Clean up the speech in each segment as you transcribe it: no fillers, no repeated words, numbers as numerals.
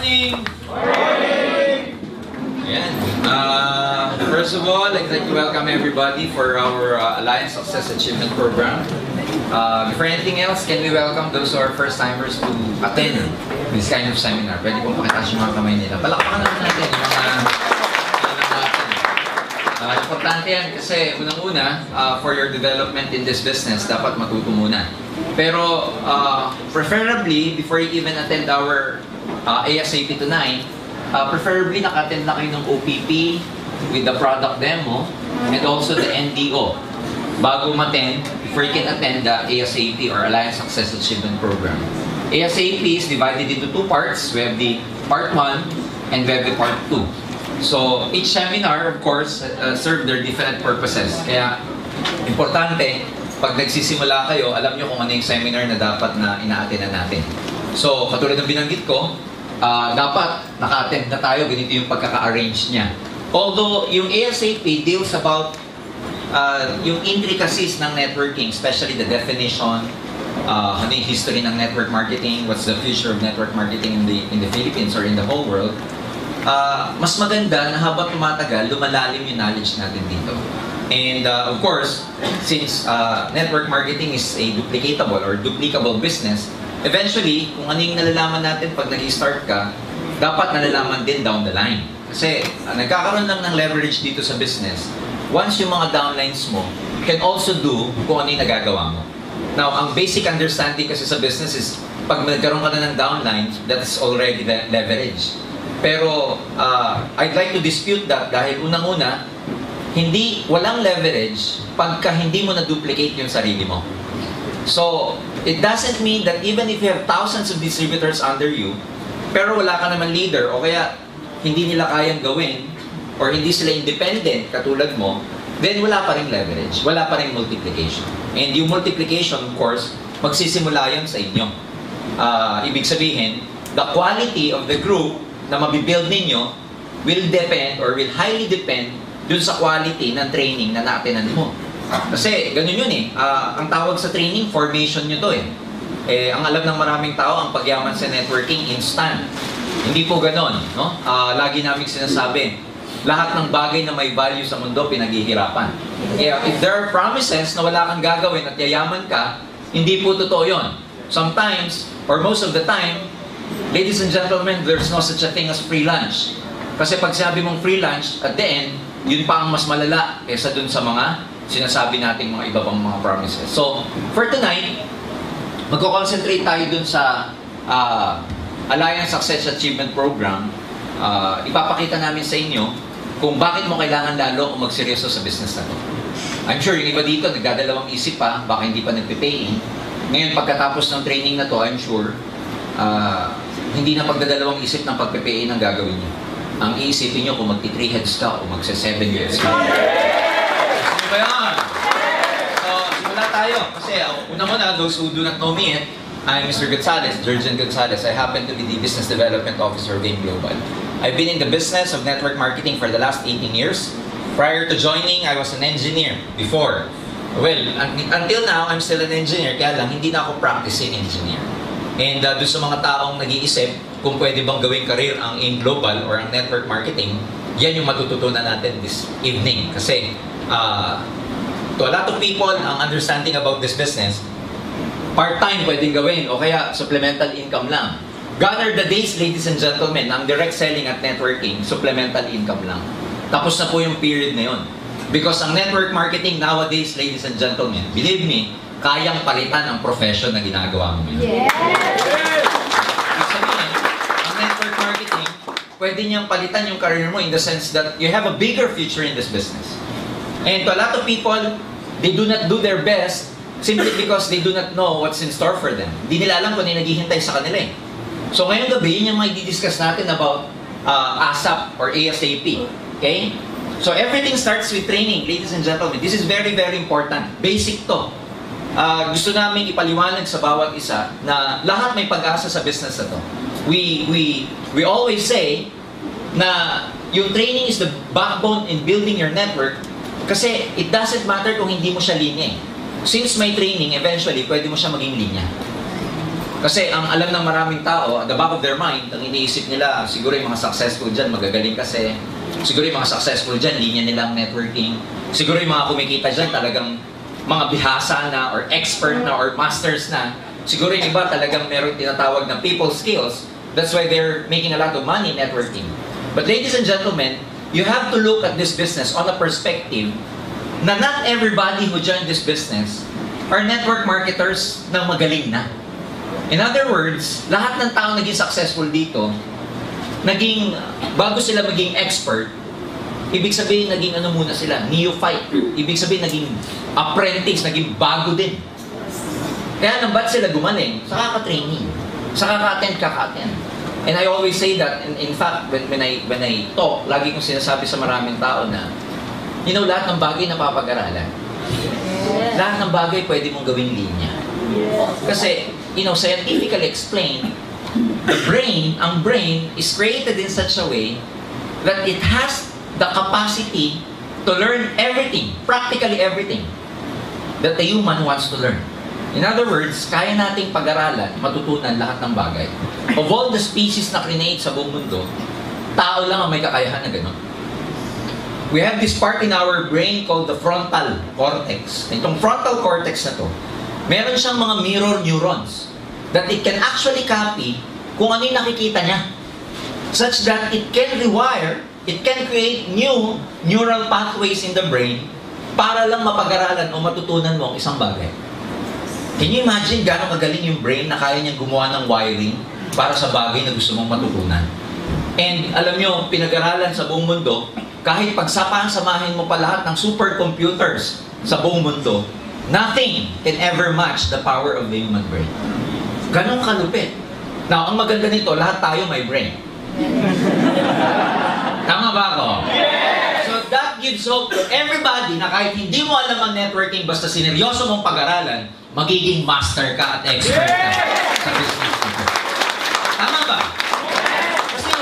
morning! Morning! Ayan. First of all, I'd like to welcome everybody for our Alliance Success Achievement Program. Before anything else, can we welcome those who are first-timers to attend this kind of seminar? Pwede pong pakitaas yung mga kamay nila. Palakpakan naman natin yung mga importante yan kasi unang-una, for your development in this business, dapat matuto muna. Pero preferably, before you even attend our ASAP tonight, preferably naka-attend na kayo ng OPP with the product demo and also the NDO bago ma-attend, before you can attend the ASAP or Alliance Success Achievement Program. ASAP is divided into two parts. We have the part 1 and we have the part 2. So each seminar, of course, serve their different purposes. Kaya importante, pag nagsisimula kayo, alam nyo kung ano yung seminar na dapat na ina-attendan natin. So katulad ng binanggit ko, dapat naka-attend na tayo, ganito yung pagkaka-arrange niya. Although yung ASAP deals about yung intricacies ng networking, especially the definition, ano yung history ng network marketing, what's the future of network marketing in the Philippines or in the whole world, mas maganda na habang tumatagal, lumalalim yung knowledge natin dito. And of course, since network marketing is a duplicatable or duplicable business, eventually, kung ano yung nalalaman natin pag nag-start ka, dapat nalalaman din down the line. Kasi nagkakaroon lang ng leverage dito sa business. Once yung mga downlines mo, you can also do kung ano yung nagagawa mo. Now, ang basic understanding kasi sa business is, pag nagkaroon ka na ng downlines, that is already the leverage. Pero, I'd like to dispute that dahil unang-una, walang leverage pagka hindi mo na-duplicate yung sarili mo. So, it doesn't mean that even if you have thousands of distributors under you, pero wala ka naman leader o kaya hindi nila kayang gawin or hindi sila independent katulad mo, then wala pa rin leverage, wala pa rin multiplication. And yung multiplication, of course, magsisimula yun sa inyo. Ibig sabihin, the quality of the group na mabibuild ninyo will depend or will highly depend dun sa quality ng training na na-attendan mo. Kasi ganun yun eh. Ang tawag sa training, formation nyo to eh. Ang alam ng maraming tao, ang pagyaman sa networking, instant. Hindi po ganon. No? Lagi namin sinasabi, lahat ng bagay na may value sa mundo, pinaghihirapan. If there are promises na wala kang gagawin at yayaman ka, hindi po totoo yun. Sometimes, or most of the time, ladies and gentlemen, there's no such a thing as free lunch. Kasi pag sabi mong free lunch, at the end, yun pa ang mas malala kaysa dun sa mga sinasabi nating mga iba pang mga promises. So, for tonight, magko-concentrate tayo dun sa Alliance Success Achievement Program. Ipapakita namin sa inyo kung bakit mo kailangan lalo kung magseryoso sa business na to. I'm sure yung iba dito, nagdadalawang isip pa, baka hindi pa nagpe-paying. Ngayon, pagkatapos ng training na to, I'm sure, hindi na pagdadalawang isip ng pagpe-paying ang gagawin niyo. Ang iisipin nyo kung magti-3 heads ka o magse-7 heads ka. Ano ba yan? So, simula tayo. Kasi una-una, those who do not know me yet, I'm Mr. Gonzalez, Jurgen Gonzalez. I happen to be the Business Development Officer of AIM Global. I've been in the business of network marketing for the last 18 years. Prior to joining, I was an engineer before. Well, until now, I'm still an engineer, kaya lang hindi na ako practicing engineer. And doon sa mga taong nag-iisip kung pwede bang gawing career ang AIM Global or ang network marketing, yan yung matututunan natin this evening. Kasi to a lot of people, ang understanding about this business, part-time pwedeng gawin o kaya supplemental income lang. Gone are the days, ladies and gentlemen, ang direct selling at networking, supplemental income lang. Tapos na po yung period na yun. Because ang network marketing nowadays, ladies and gentlemen, believe me, kayang palitan ang profession na ginagawa mo ngayon. Yes! Ibig sabihin, ang network marketing, pwede niyang palitan yung career mo in the sense that you have a bigger future in this business. And to a lot of people, they do not do their best simply because they do not know what's in store for them. Hindi nila alam kung ano yung naghihintay sa kanila eh. So ngayong gabi, yun yung mga i-discuss natin about ASAP or ASAP. Okay? So everything starts with training, ladies and gentlemen. This is very, very important. Basic to. Gusto namin ipaliwanag sa bawat isa na lahat may pag-asa sa business na to. We always say na yung training is the backbone in building your network kasi it doesn't matter kung hindi mo siya linya eh. Since may training, eventually, pwede mo siya maging linya. Kasi ang alam ng maraming tao, at the back of their mind, ang iniisip nila, siguro yung mga successful dyan, magagaling kasi. Siguro yung mga successful dyan, linya nilang networking. Siguro yung mga kumikita dyan, talagang mga bihasa na, or expert na, or masters na. Siguro yung iba talagang meron tinatawag na people skills. That's why they're making a lot of money networking. But ladies and gentlemen, you have to look at this business on a perspective na not everybody who joined this business are network marketers na magaling na. In other words, lahat ng tao naging successful dito, bago sila maging expert, ibig sabihin naging ano muna sila, neophyte. Ibig sabihin naging apprentice, naging bago din. Kaya nang ba't sila gumaling? Sa kaka-training. Sa kaka-attend, kaka-attend. And I always say that, in fact, when I talk, lagi kong sinasabi sa maraming tao na, lahat ng bagay na papag-aralan. Lahat ng bagay pwede mong gawing linya. Kasi, scientifically explained, ang brain is created in such a way that it has the capacity to learn everything, practically everything, that the human wants to learn. In other words, kaya nating pag-aralan, matutunan lahat ng bagay. Of all the species na create sa buong mundo, tao lang ang may kakayahan na gano'n. We have this part in our brain called the frontal cortex. Itong frontal cortex na to, meron siyang mga mirror neurons that it can actually copy kung ano yung nakikita niya. Such that it can rewire, it can create new neural pathways in the brain para lang mapag-aralan o matutunan mo ang isang bagay. Can you imagine gano'ng kagaling yung brain na kaya niyang gumawa ng wiring para sa bagay na gusto mong matutunan? And alam nyo, pinag-aralan sa buong mundo, kahit pagsamahin mo pa lahat ng supercomputers sa buong mundo, nothing can ever match the power of the human brain. Ganong kalupit. Now, ang maganda nito, lahat tayo may brain. Tama ba ako? So that gives hope to everybody na kahit hindi mo alam ang networking, basta sineryoso mong pag-aralan, magiging master ka at expert ka sa business nito. Tama ba? Kasi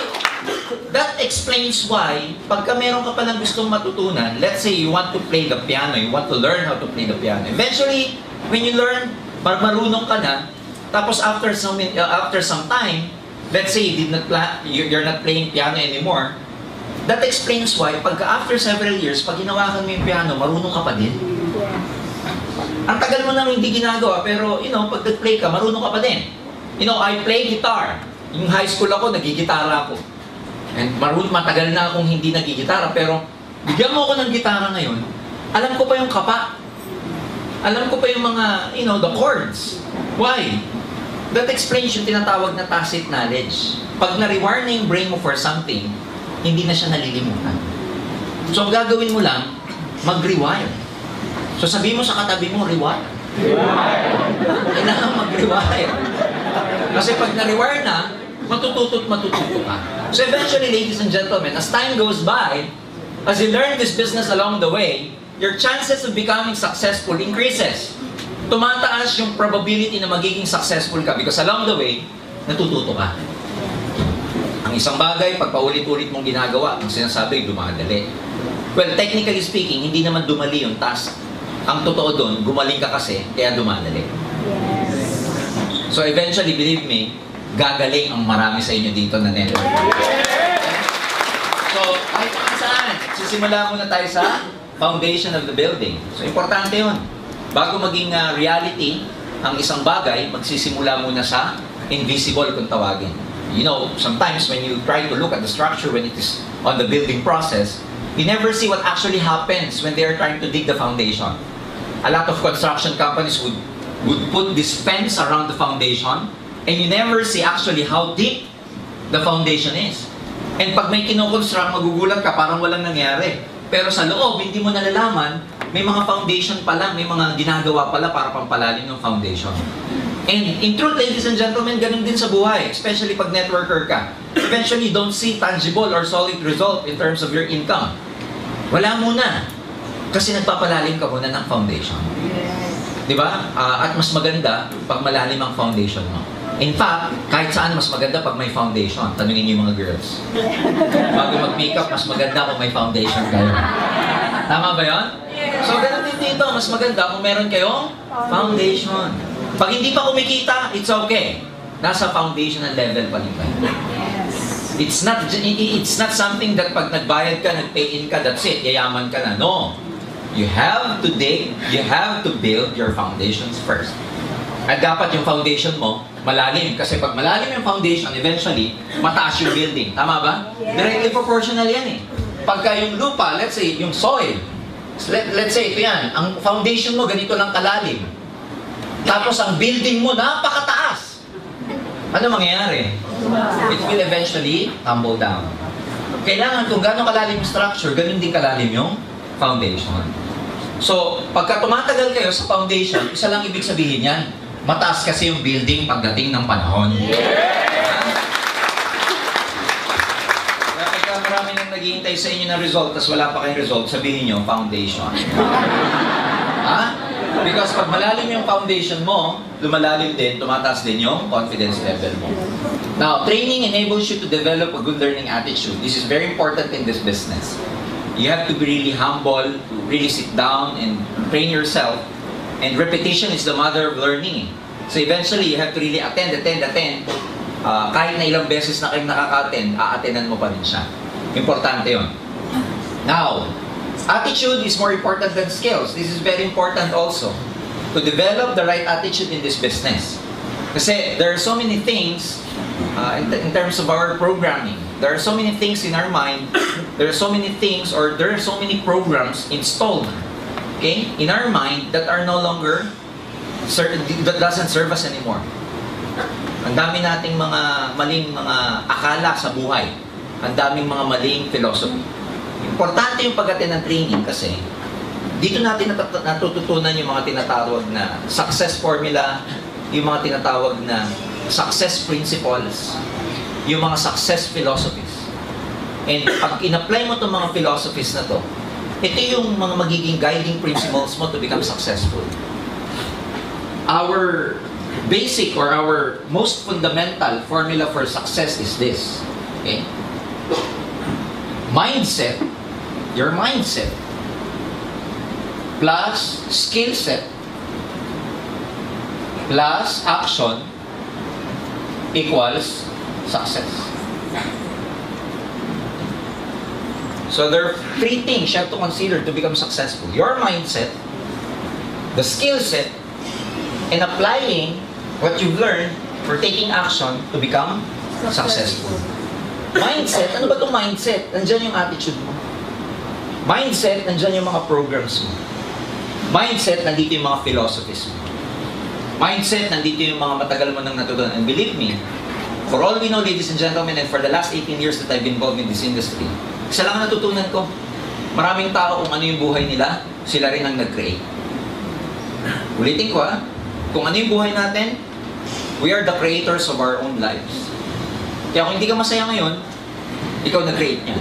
that explains why, pagka meron ka pa ng gustong matutunan, let's say you want to play the piano, you want to learn how to play the piano. Eventually, when you learn, marunong ka na, tapos after some time, let's say you're not playing piano anymore, that explains why, pagka after several years, pag ginawakan mo yung piano, marunong ka pa din. Ang tagal mo nang hindi ginagawa, pero, pag nag-play ka, marunong ka pa din. I play guitar. Yung high school ako, nagigitara ako. And matagal na akong hindi nagigitara, pero bigyan mo ako ng gitara ngayon, alam ko pa yung kapa. Alam ko pa yung mga, the chords. Why? That explains yung tinatawag na tacit knowledge. Pag na-rewire na yung brain mo for something, hindi na siya nalilimutan. So, ang gagawin mo lang, mag-rewire. So, sabi mo sa katabi mo, rewire. Kailangan mag-rewire. Kasi pag na-rewire na, matututo ka. So, eventually, ladies and gentlemen, as time goes by, as you learn this business along the way, your chances of becoming successful increases. Tumataas yung probability na magiging successful ka because along the way, natututo ka. Ang isang bagay, pag paulit-ulit mong ginagawa, ang sinasabi, dumadali. Well, technically speaking, hindi naman dumali yung task. Ang totoo doon, gumaling ka kasi, kaya dumadali. So eventually, believe me, gagaling ang marami sa inyo dito na network. So, kahit saan, sisimula muna tayo sa foundation of the building. So, importante yun. Bago maging reality ang isang bagay, magsisimula muna sa invisible kung tawagin. Sometimes when you try to look at the structure when it is on the building process, you never see what actually happens when they are trying to dig the foundation. A lot of construction companies would put this fence around the foundation and you never see actually how deep the foundation is. And pag may kinoconstruct, magugulat ka, parang walang nangyari. Pero sa loob, hindi mo nalalaman, may mga foundation pala, may mga ginagawa pala para pampalalim ng foundation. And in truth, ladies and gentlemen, ganun din sa buhay, especially pag networker ka. Eventually, you don't see tangible or solid result in terms of your income. Wala muna. Kasi nagpapalalim ka muna ng foundation. Diba? At mas maganda pag malalim ang foundation mo. In fact, kahit saan mas maganda pag may foundation. Tanungin niyo yung mga girls. Bago mag-makeup, mas maganda kung may foundation kayo. Tama ba yun? So, ganun din dito. Mas maganda kung meron kayong foundation. Pag hindi pa kumikita, it's okay. nasa foundational level pa rin kayo. It's not something that pag nagbayad ka, nag-pay in ka, that's it, yayaman ka na. No. You have to dig, you have to build your foundations first. At dapat yung foundation mo, malalim. Kasi pag malalim yung foundation, eventually, mataas yung building. Tama ba? Directly proportional yan eh. Pagka yung lupa, let's say, yung soil, let's say, ito yan, ang foundation mo ganito lang kalalim. Tapos ang building mo, napakataas. Ano mangyayari? It will eventually tumble down. Kailangan kung gano'ng kalalim yung structure, ganun din kalalim yung foundation. So, pagka tumatagal kayo sa foundation, isa lang ibig sabihin yan, mataas kasi yung building pagdating ng panahon. Kaya pagka marami nang naghihintay sa inyo ng result, tas wala pa kayong result, sabihin nyo, foundation. Because pag malalim yung foundation mo, lumalalim din, tumataas din yung confidence level mo. Now, training enables you to develop a good learning attitude. This is very important in this business. You have to be really humble, to really sit down and train yourself. And repetition is the mother of learning. So eventually, you have to really attend. Kahit na ilang beses na kayong nakaka-attend, a-attendan mo pa rin siya. Importante yun. Now, attitude is more important than skills. This is very important also. To develop the right attitude in this business. Kasi there are so many things in terms of our programming. There are so many things in our mind. There are so many things or there are so many programs installed, okay, in our mind that are no longer, that doesn't serve us anymore. Ang dami nating mga maling mga akala sa buhay. Ang daming mga maling philosophy. Importante yung pag-attend ng training kasi dito natin natututunan yung mga tinatawag na success formula, yung mga tinatawag na success principles, yung mga success philosophies. And pag in-apply mo itong mga philosophies na to, ito yung mga magiging guiding principles mo to become successful. Our basic or our most fundamental formula for success is this. Okay? Mindset, your mindset, plus skill set, plus action, equals success. So there are three things you have to consider to become successful. Your mindset, the skill set, and applying what you've learned for taking action to become successful. Mindset, ano ba itong mindset? Nandyan yung attitude mo. Mindset, nandyan yung mga programs mo. Mindset, nandito yung mga philosophies mo. Mindset, nandito yung mga matagal mo nang natutunan. And believe me, for all we know, ladies and gentlemen, and for the last 18 years that I've been involved in this industry, isa lang ang natutunan ko. Maraming tao kung ano yung buhay nila, sila rin ang nag-create. Ulitin ko kung ano yung buhay natin, we are the creators of our own lives. Kaya kung hindi ka masaya ngayon, ikaw nag-create niya.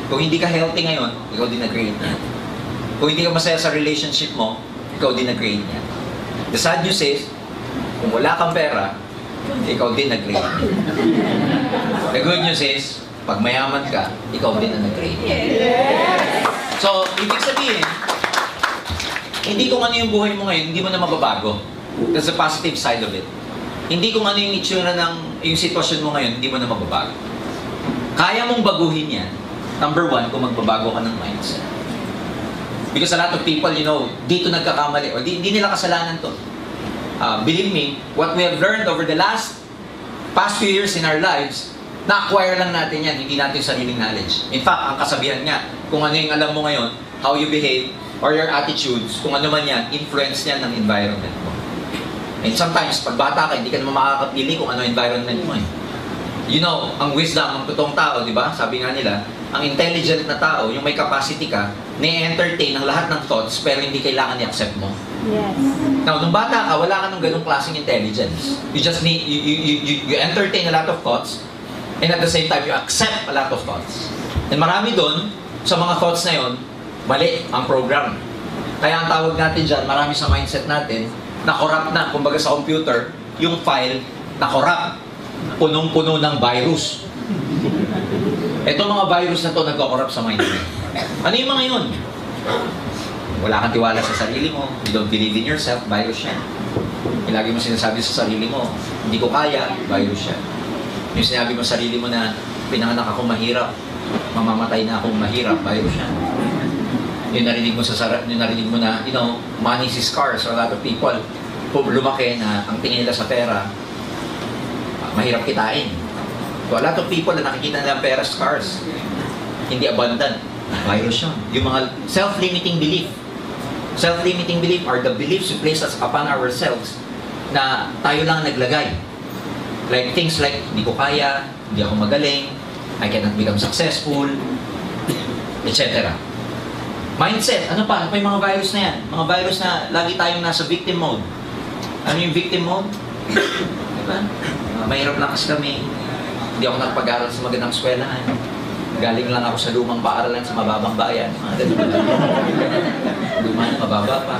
Kung hindi ka healthy ngayon, ikaw din nag-create niya. Kung hindi ka masaya sa relationship mo, ikaw din nag-create niya. The sad news is, kung wala kang pera, ikaw din nag-create niya. The good news is, pag mayaman ka, ikaw din ang nag-create niya. So, ibig sabihin, hindi kung ano yung buhay mo ngayon, hindi mo na mababago. That's the positive side of it. Hindi kung ano yung itsura ng yung sitwasyon mo ngayon, hindi mo na mababago. Kaya mong baguhin yan. Number one, kung magbabago ka ng mindset. Because a lot of people, dito nagkakamali, o hindi nila kasalanan to. Believe me, what we have learned over the past few years in our lives, na-acquire lang natin yan, hindi natin sariling knowledge. In fact, ang kasabihan nga, kung ano yung alam mo ngayon, how you behave, or your attitudes, kung ano man yan, influence yan ng environment mo. And sometimes, pag bata ka, hindi ka naman makakapili kung ano environment mo eh. Ang wisdom, ang totoong tao, di ba? Sabi nga nila, ang intelligent na tao, yung may capacity ka, na-entertain ang lahat ng thoughts, pero hindi kailangan i-accept mo. Yes. Now, nung bata ka, wala ka ng ganung klaseng intelligence. You just need, you entertain a lot of thoughts, and at the same time, you accept a lot of thoughts. And marami doon, sa mga thoughts na yon, mali ang program. Kaya ang tawag natin dyan, marami sa mindset natin, na-corrupt na, kumbaga sa computer, yung file, na-corrupt. Punong-puno ng virus. Itong mga virus na to nagko-corrupt sa mindset. Ano yung mga yun? Wala kang tiwala sa sarili mo, you don't believe in yourself, virus yan. Yung lagi mo sinasabi sa sarili mo, hindi ko kaya, virus yan. Yung sinabi mo sa sarili mo na pinanganak ako mahirap, mamamatay na akong mahirap, virus yan. Yung narinig mo na, you know, money is scarce. So a lot of people, lumaki na ang tingin nila sa pera, mahirap kitain. So a lot of people na nakikita nila ang pera scarce, hindi abundant, virus yun. Yung mga self-limiting belief. Self-limiting belief are the beliefs we place upon ourselves na tayo lang naglagay. Like things like, hindi ko kaya, hindi ako magaling, I cannot become successful, etc. Mindset, ano pa? Ano pa yung mga virus na yan? Mga virus na lagi tayong nasa victim mode. Ano yung victim mode? Diba? Mahirap lang kasi kami. Hindi ako nagpag-aral sa magandang eskwelahan. Galing lang ako sa lumang paaralan sa mababang bayan. Luma na, mababa pa.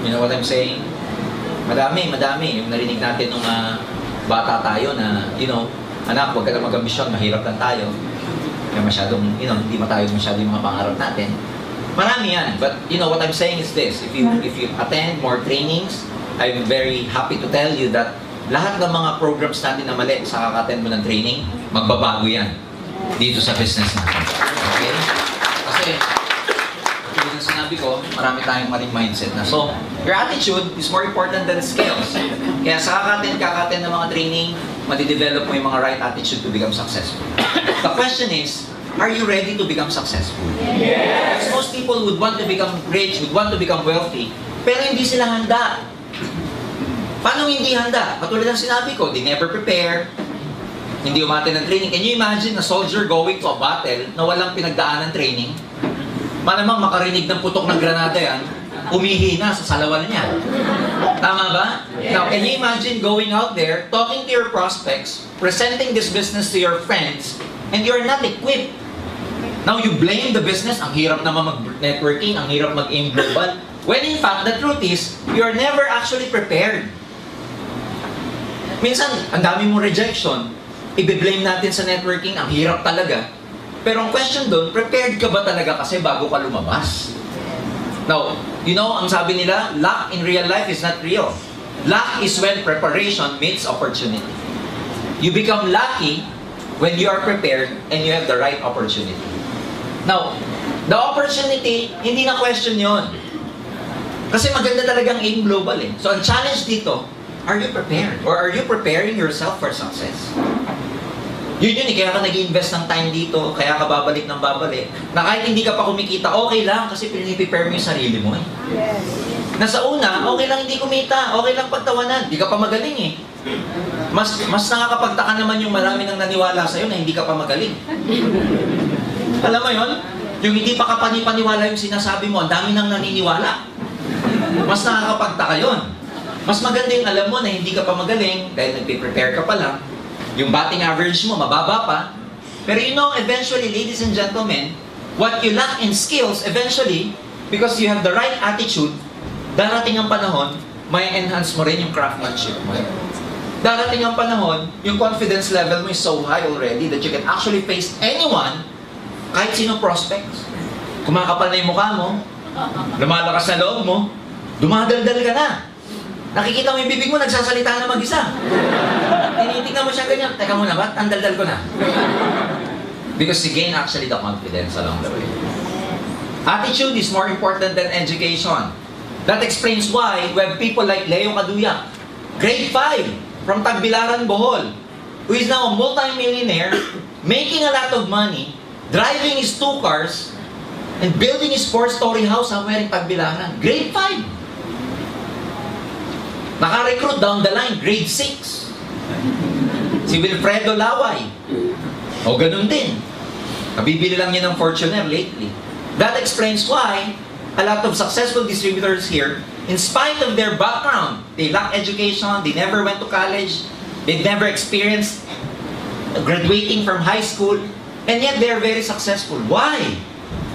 You know what I'm saying? Madami. Yung narinig natin nung bata tayo na, you know, anak, huwag ka na mag-ambisyon, mahirap lang tayo. Kaya masyadong, you know, hindi tayo masyadong yung mga pangarap natin. Marami yan. But, you know, what I'm saying is this. If you attend more trainings, I'm very happy to tell you that lahat ng mga programs natin na mali sa kaka-attend mo ng training, magbabago yan dito sa business natin. Okay? Kasi, tulad ng sinabi ko, marami tayong maling mindset na. So, your attitude is more important than skills. Kaya sa kaka-attend ng mga training, madidevelop mo yung mga right attitude to become successful. The question is, are you ready to become successful? Yes! Because most people would want to become rich, would want to become wealthy, pero hindi sila handa. Paano hindi handa? Katulad ng sinabi ko, they never prepare, hindi umate ng training. Can you imagine a soldier going to a battle na walang pinagdaan ng training? Malamang makarinig ng putok ng granada yan, umihina sa salawan niya. Tama ba? Now, can you imagine going out there, talking to your prospects, presenting this business to your friends, and you're not equipped? Now, you blame the business, ang hirap naman mag-networking, ang hirap mag-aim global, when in fact, the truth is, you're never actually prepared. Minsan, ang dami mong rejection, i-blame natin sa networking, ang hirap talaga. Pero ang question doon, prepared ka ba talaga kasi bago ka lumabas? Now, you know, ang sabi nila, luck in real life is not real. Luck is when preparation meets opportunity. You become lucky when you are prepared and you have the right opportunity. Now, the opportunity, hindi na question yon. Kasi maganda talagang aim global eh. So, ang challenge dito, are you prepared? Or are you preparing yourself for success? Yun eh, kaya ka nag-invest ng time dito, kaya ka babalik ng babalik. Na kahit hindi ka pa kumikita, okay lang kasi piniprepare mo yung sarili mo eh. Yes. Nasa una, okay lang hindi kumita, okay lang pagtawanan, hindi ka pa magaling eh. Mas nakakapagtaka naman yung marami nang naniwala sa'yo na hindi ka pa magaling. Alam mo yun? Yung hindi pa kapani-paniwala yung sinasabi mo, ang dami nang naniniwala. Mas nakakapagtaka yun. Mas maganda yung alam mo na hindi ka pa magaling, dahil nagpe-prepare ka pa lang. Yung batting average mo, mababa pa. Pero you know, eventually, ladies and gentlemen, what you lack in skills, eventually, because you have the right attitude, darating ang panahon, may enhance mo rin yung craftsmanship mo. Darating ang panahon, yung confidence level mo is so high already that you can actually face anyone, kahit sino prospects. Kumakapal na yung mukha mo, lumalakas na loob mo, dumadaldal ka na. Nakikita mo yung bibig mo, nagsasalita na mag-isa. Tinitignan mo siya ganyan. Teka muna, ba't ang daldal ko na? Because you gain actually the confidence along the way. Attitude is more important than education. That explains why we have people like Leo Caduya, grade 5, from Tagbilaran, Bohol, who is now a multi-millionaire, making a lot of money, driving his 2 cars, and building his 4-story house somewhere in Tagbilaran. Grade 5. Naka-recruit down the line, grade 6. Si Wilfredo Laway. O ganun din. Kabibili lang niya ng Fortuner lately. That explains why a lot of successful distributors here, in spite of their background, they lack education, they never went to college, they never experienced graduating from high school, and yet they are very successful. Why?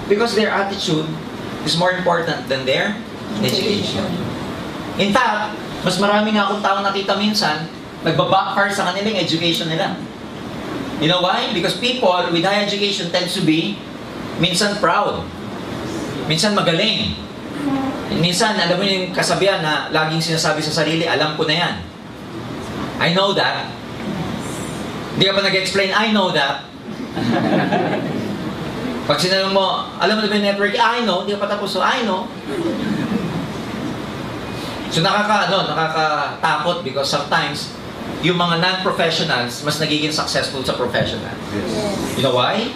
Because their attitude is more important than their education. In fact, mas marami nga akong taong nakita minsan, nagbabackfire sa kanilang education nila. You know why? Because people with high education tends to be minsan proud, minsan magaling, Minsan, alam mo yung kasabihan na laging sinasabi sa sarili, alam ko na yan. I know that. Hindi ka pa nag-explain, I know that. Pag sinanong mo, alam mo na ba yung network? I know. Hindi ka pa tapos, so I know. So nakakatakot because sometimes, yung mga non-professionals, mas nagiging successful sa professional. You know why?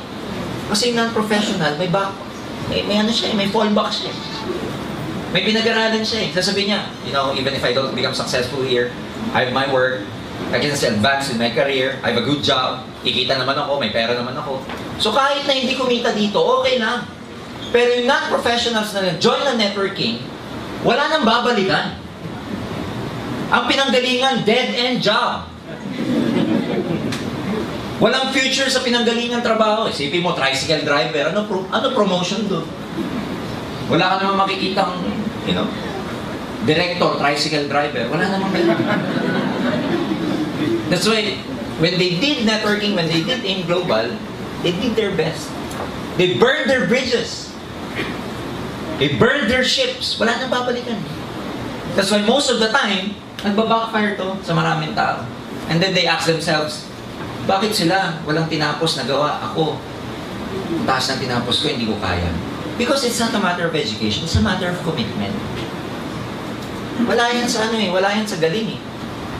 Kasi yung non-professional, may ano siya, may fallback siya. May pinag-aralan siya. Sasabihin niya, you know, even if I don't become successful here, I have my work, I can still advance in my career, I have a good job, kikita naman ako, may pera naman ako. So kahit na hindi kumita dito, okay lang. Pero yung non-professionals na nag-join na networking, wala nang babalikan. Ang pinanggalingan, dead-end job. Walang future sa pinanggalingan trabaho. Isipin mo, tricycle driver, ano promotion doon? Wala ka naman makikitang, you know, director, tricycle driver. Wala naman makikita. That's why, when they did networking, when they did AIM Global, they did their best. They burned their bridges. They burned their ships. Wala nang babalikan. That's why most of the time, nagbabackfire to sa maraming tao. And then they ask themselves, bakit sila walang tinapos na gawa? Ako, taas ng tinapos ko, hindi ko kaya. Because it's not a matter of education, it's a matter of commitment. Wala yan sa wala yan sa galing eh.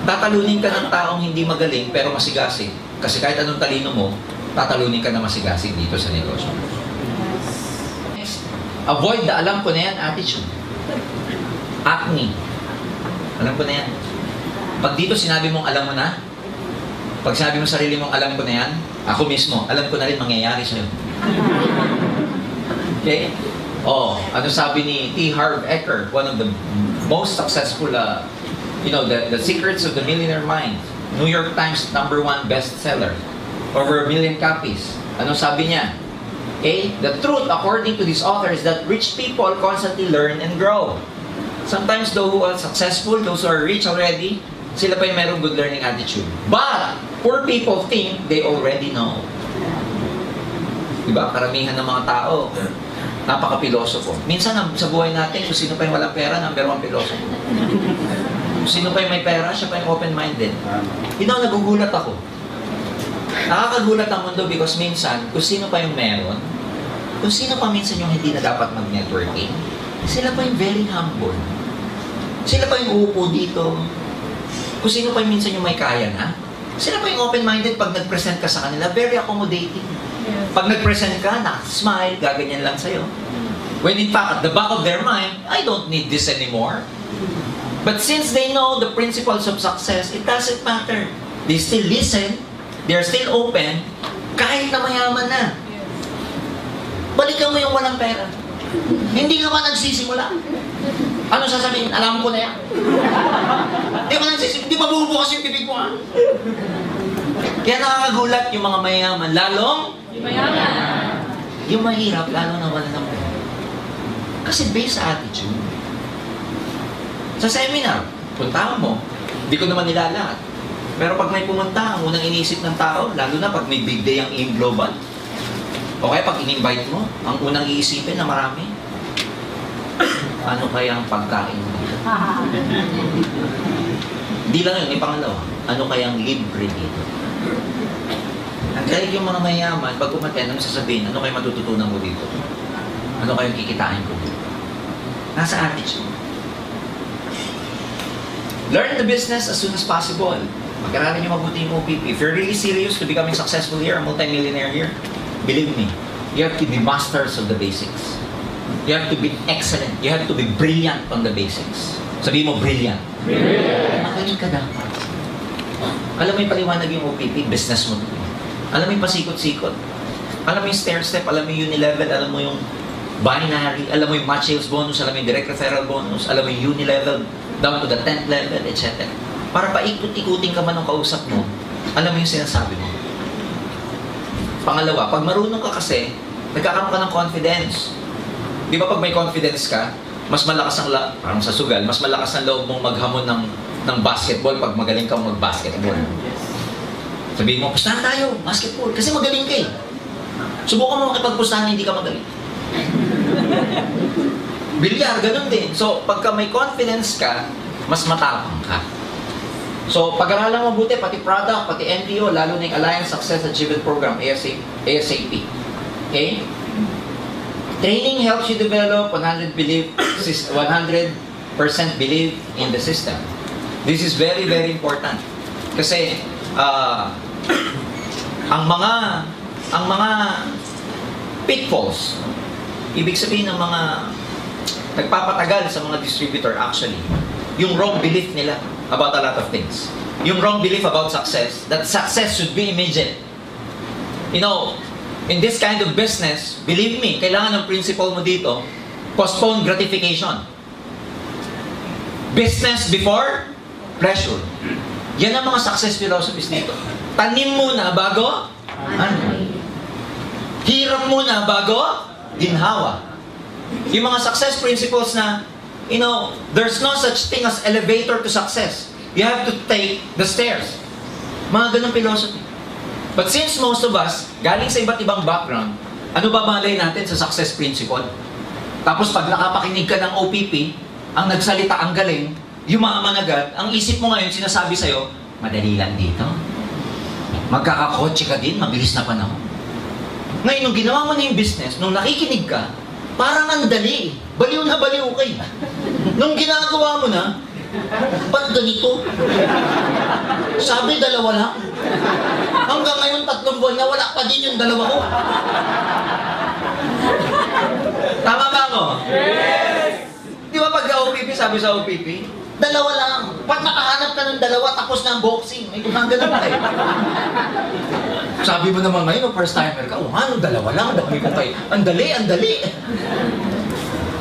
Tatalunin ka ng taong hindi magaling pero masigasig. Kasi kahit anong talino mo, tatalunin ka na masigasig dito sa negosyo. Next, avoid the alam ko na yan attitude. Acne. Alam ko na yan. Pag dito sinabi mong alam mo na, pag sinabi mo sarili mong alam ko na yan, ako mismo, alam ko na rin mangyayari sa'yo. Okay? Ano sabi ni T. Harv Eker, one of the most successful, the Secrets of the Millionaire Mind, New York Times #1 bestseller, over 1 million copies. Ano sabi niya? Okay? The truth, according to this author, is that rich people constantly learn and grow. Sometimes those who are successful, those who are rich already, sila pa yung merong good learning attitude. But, poor people think they already know. Diba? Karamihan ng mga tao, napaka-pilosofo. Minsan sa buhay natin, kung sino pa yung walang pera, #1 pilosofo. Kung sino pa yung may pera, siya pa yung open-minded. Nagugulat ako. Nakakagulat ang mundo because minsan, kung sino pa yung meron, kung sino pa minsan yung hindi na dapat mag-networking, sila pa yung very humble. Sila pa yung uupo dito. Kung sino pa yung minsan yung may kaya na, sila pa yung open-minded pag nag-present ka sa kanila, very accommodating. Pag nag-present ka, smile, gaganyan lang sa'yo. When in fact, at the back of their mind, I don't need this anymore. But since they know the principles of success, it doesn't matter. They still listen, they're still open, kahit na mayaman na. Balikan mo yung walang pera. Hindi ka ba nagsisimula? Ano sasabihin? Alam ko na yan. Hindi ba nagsisimula? Hindi ba bubukas yung bibig mo ha? Kaya nakakagulat yung mga mayaman. Lalong? Yung mayaman. Yung mahirap, lalo na wala ng pera. Kasi based sa attitude. Sa seminar, puntahan mo. Hindi ko naman nila lahat. Pero pag may pumunta, ang unang iniisip ng tao, lalo na pag may big day ang AIM Global, o kaya pag in-invite mo, ang unang iisipin na marami, ano kaya ang pagkain mo? Hindi lang yun, may pangalawa. Ano kaya ang libre dito? Ang dahil yung mga mayaman, pag umaten, ano sasabihin? Ano kaya matututunan mo dito? Ano kayong kikitain ko dito? Nasa attitude. Learn the business as soon as possible. Mag-aralin nyo mabuti yung OPP. If you're really serious to becoming successful here, a multi-millionaire here, believe me, you have to be masters of the basics. You have to be excellent. You have to be brilliant on the basics. Sabihin mo, brilliant. Brilliant. Magaling ka dapat. Alam mo yung paliwanag yung OPP, business mo. Alam mo yung pasikot-sikot. Alam mo yung stair-step, alam mo yung unilevel, alam mo yung binary, alam mo yung match sales bonus, alam mo yung direct referral bonus, alam mo yung unilevel, down to the 10th level, etc. Para paikot-ikutin ka man ng kausap mo, alam mo yung sinasabi mo. Pangalawa, pag marunong ka kasi, nagkakaroon ka ng confidence. Di ba pag may confidence ka, mas malakas ang parang sa sugal, mas malakas ang loob mong maghamon ng basketball pag magaling kang mag-basketball. Sabihin mo, pustahan tayo, basketball, kasi magaling ka eh. Subukan mo makipagpustahan na hindi ka magaling. Bilyar, ganun din. So, pagka may confidence ka, mas matapang ka. So, pag-aralan mo mabuti, pati product, pati NPO, lalo na yung Alliance Success Achievement Program, ASAP. Okay? Training helps you develop 100% belief in the system. This is very, very important. Kasi, ang mga pitfalls, ibig sabihin ng mga nagpapatagal sa mga distributor actually, yung wrong belief nila about a lot of things. Yung wrong belief about success, that success should be immediate. You know, in this kind of business, believe me, kailangan ng principle mo dito, postpone gratification. Business before pleasure. Yan ang mga success philosophies dito. Tanim muna bago hirap muna bago ginhawa. Yung mga success principles na, you know, there's no such thing as elevator to success. You have to take the stairs. Mga ganong philosophy. But since most of us, galing sa iba't ibang background, ano ba malay natin sa success principle? Tapos pag nakapakinig ka ng OPP, ang nagsalita, ang galing, yumaman agad, ang isip mo ngayon, sinasabi sa'yo, madali lang dito. Magkakakotse ka din, mabilis na panahon. Ngayon, nung ginawa mo na yung business, nung nakikinig ka, parang ang dali. Baliw na baliw ka. Nung ginagawa mo na, ba't ganito? Sabi, 2 lang. Hanggang ngayon, 3 buwan na, wala pa din yung 2 ko. Tama ba ako? Yes! Di ba pag OPP, sabi sa OPP, 2 lang. Pag nakahanap ka ng 2, tapos na ang boxing. May gumagano pa eh. Sabi mo naman ngayon, first timer ka, ano, 2 lang, dami ko kayo. Ang dali, ang dali.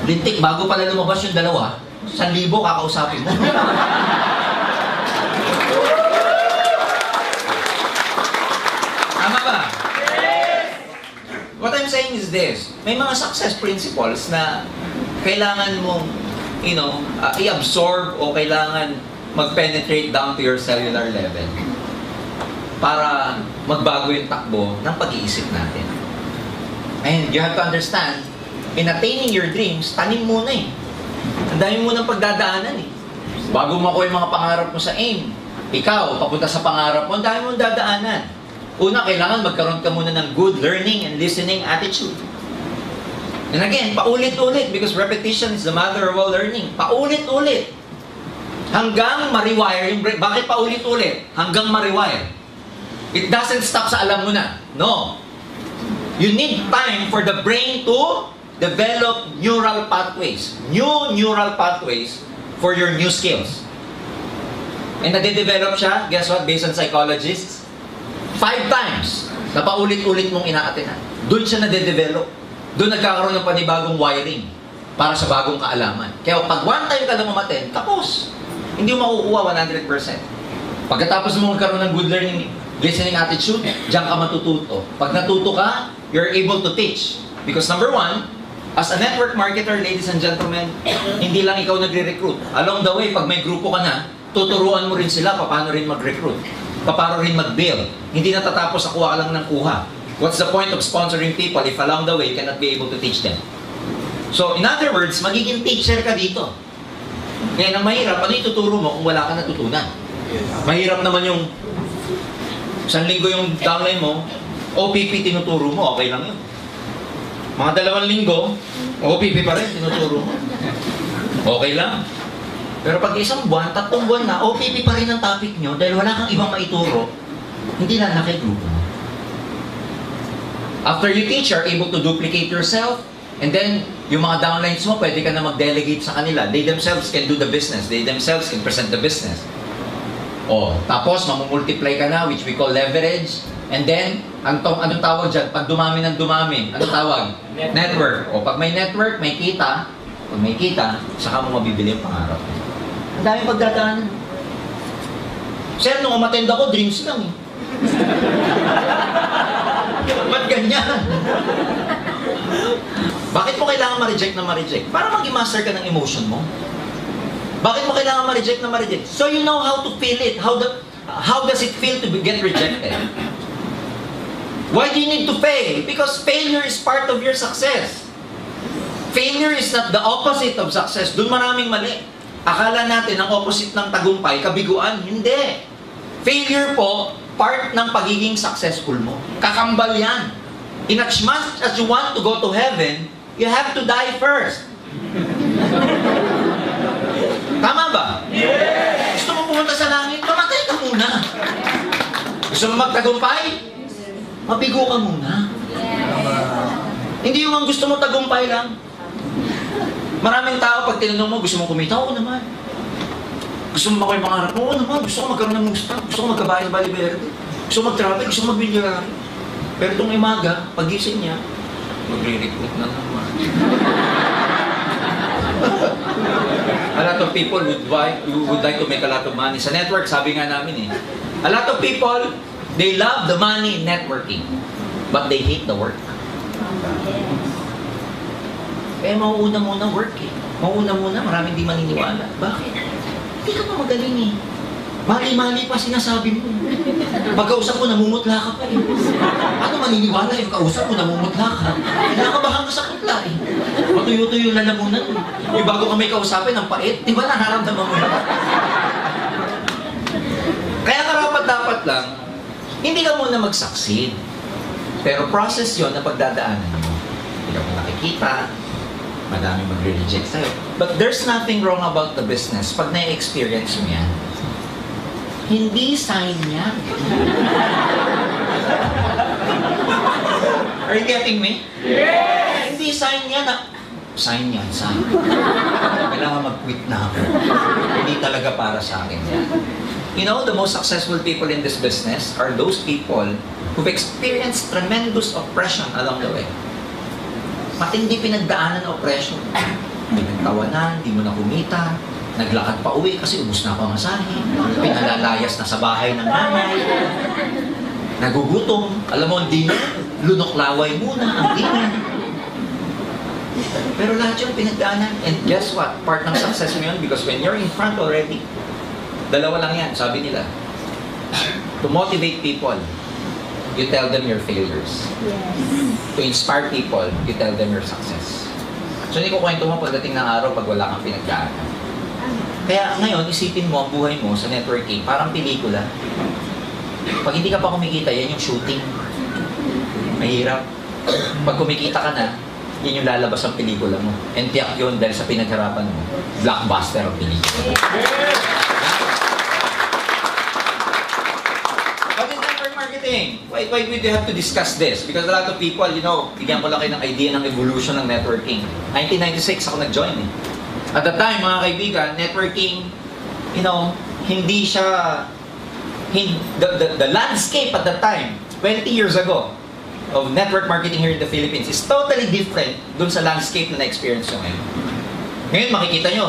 Lintik, bago pala lumabas yung 2, 1,000 kakausapin mo. Tama ba? What I'm saying is this, may mga success principles na kailangan mong, you know, i-absorb o kailangan mag-penetrate down to your cellular level para magbago yung takbo ng pag-iisip natin. And you have to understand, in attaining your dreams, tanim muna eh. Ang dami mo ng pagdadaanan eh. Bago makuha yung mga pangarap mo sa AIM, ikaw, papunta sa pangarap mo, ang dami mong dadaanan. Una, kailangan magkaroon ka muna ng good learning and listening attitude. And again, paulit-ulit because repetition is the mother of all learning. Paulit-ulit. Hanggang ma-rewire yung brain. Bakit paulit-ulit? Hanggang ma-rewire. It doesn't stop sa alam mo na. No. You need time for the brain to develop neural pathways. New neural pathways for your new skills. And nade-develop siya, guess what, based on psychologists? 5 times na paulit-ulit mong ina-attenan. Doon siya nade-develop. Doon nagkakaroon ng panibagong wiring para sa bagong kaalaman. Kaya pag 1 time ka lang umattend, tapos. Hindi mo makukuha 100%. Pagkatapos mo magkaroon ng good learning, listening attitude, diyan ka matututo. Pag natuto ka, you're able to teach. Because number 1, as a network marketer, ladies and gentlemen, hindi lang ikaw nagre-recruit. Along the way, pag may grupo ka na, tuturuan mo rin sila paano rin mag-recruit. Paano rin mag-build. Hindi natatapos sa kuha ka lang ng kuha. What's the point of sponsoring people if along the way you cannot be able to teach them? So, in other words, magiging teacher ka dito. Ngayon, ang mahirap, ano ituturo mo kung wala ka natutunan? Mahirap naman yung 1 linggo yung downline mo, OPP tinuturo mo, okay lang yun. Mga 2 linggo, OPP pa rin, tinuturo mo. Okay lang. Pero pag 1 buwan, 3 buwan na, OPP pa rin ang topic nyo dahil wala kang ibang maituro, hindi lalaki grupo mo. After you teach, you're able to duplicate yourself, and then, yung mga downlines mo, pwede ka na mag-delegate sa kanila. They themselves can do the business. They themselves can present the business. O, tapos, mamumultiply ka na, which we call leverage. And then, anong tawag dyan? Pag dumami ng dumami, anong tawag? Network. O, pag may network, may kita. Pag may kita, saka mo mabibili yung pangarap. Ang dami pagdadaan. Sir, nung umattend ako, dreams lang eh. Ba't ganyan? Bakit mo kailangan ma-reject na ma-reject? Para maging master ka ng emotion mo. Bakit mo kailangan ma-reject na ma-reject? So you know how to feel it. How does it feel to get rejected? Why do you need to fail? Because failure is part of your success. Failure is not the opposite of success. Doon maraming mali. Akala natin ang opposite ng tagumpay, kabiguan. Hindi. Failure po, part ng pagiging successful mo. Kakambal yan. In as much as you want to go to heaven, you have to die first. Tama ba? Yes! Gusto mo pumunta sa langit, mamatay ka muna. Gusto mo magtagumpay? Mabigo ka muna. Hindi yung gusto mo tagumpay lang. Maraming tao, pag tinanong mo, gusto mo kumita? Oo naman. Gusto mo makuha yung pangarap? Oo naman. Gusto ko magkaroon ng musta. Gusto ko magkabahay sa Bali Verde. Gusto ko mag-travel. Gusto ko mag-bilyarari. Pero itong imaga, pag-gising niya, magre-recruit na naman. A lot of people would like to make a lot of money. Sa network, sabi nga namin a lot of people, they love the money in networking, but they hate the work. Eh, mauuna muna work Mauuna muna, maraming di maniniwala. Bakit? Hindi ka pa magaling Mali-mali pa sinasabi mo. Pagkausap mo, namumutla ka pa Ano maniniwala yung kausap mo, namumutla ka? Kinakabahan ka sa kutla Matuyo-tuyo na lamunan Yung bago ka may kausapin, ang pait. Di ba nararamdaman mo yun? Kaya karapat-dapat lang, hindi ka muna mag-succeed. Pero process yon na pagdadaanan mo. Hindi ka mo nakikita, madami magre-reject sa'yo. But there's nothing wrong about the business pag na-experience mo yan. Hindi sign yan. Are you getting me? Yes! Hindi sign yan na, sign yan, sign. Kailangan mag-quit na ako. Hindi talaga para sa akin yan. You know, the most successful people in this business are those people who've experienced tremendous oppression along the way. Matindi pinagdaanan ng oppression. Pinagtawanan, di mo na kumita, naglakad pa uwi kasi ubus na ako ang asahe, pinalalayas na sa bahay ng nanay, nagugutom, alam mo, hindi na, lunok-laway muna ang dinner. Pero lahat yun pinagdaanan. And guess what? Part ng success mo yun because when you're in front already, dalawa lang yan, sabi nila. To motivate people, you tell them your failures. Yes. To inspire people, you tell them your success. So hindi ko kwento mo pagdating ng araw pag wala kang pinagdaanan. Kaya ngayon, isipin mo ang buhay mo sa networking, parang pelikula. Pag hindi ka pa kumikita, yan yung shooting. Mahirap. Pag kumikita ka na, yan yung lalabas ang pelikula mo. And tiyak yun dahil sa pinagharapan mo. Blockbuster ang pelikula. Why would you have to discuss this? Because a lot of people, you know, bigyan ko lang kayo ng idea ng evolution ng networking. 1996 ako nag-join At the time, mga kaibigan, networking, you know, hindi siya, the landscape at that time, 20 years ago, of network marketing here in the Philippines is totally different dun sa landscape na na-experience nyo ngayon. Ngayon, makikita nyo,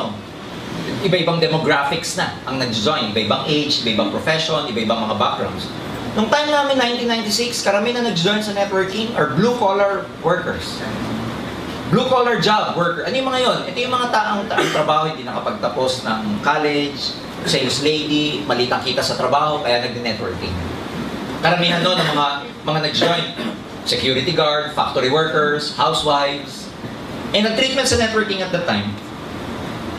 iba-ibang demographics na ang nag-join, iba-ibang age, iba-ibang profession, iba-ibang mga backgrounds. Nung time namin, 1996, karamihan na nag-join sa networking are blue-collar workers. Blue-collar job worker. Ano yung mga yon? Ito yung mga taong trabaho, hindi nakapagtapos ng college, sales lady, malitang kita sa trabaho, kaya nag-networking. Karamihan doon ng mga nag-join. Security guard, factory workers, housewives. And ang treatment sa networking at that time,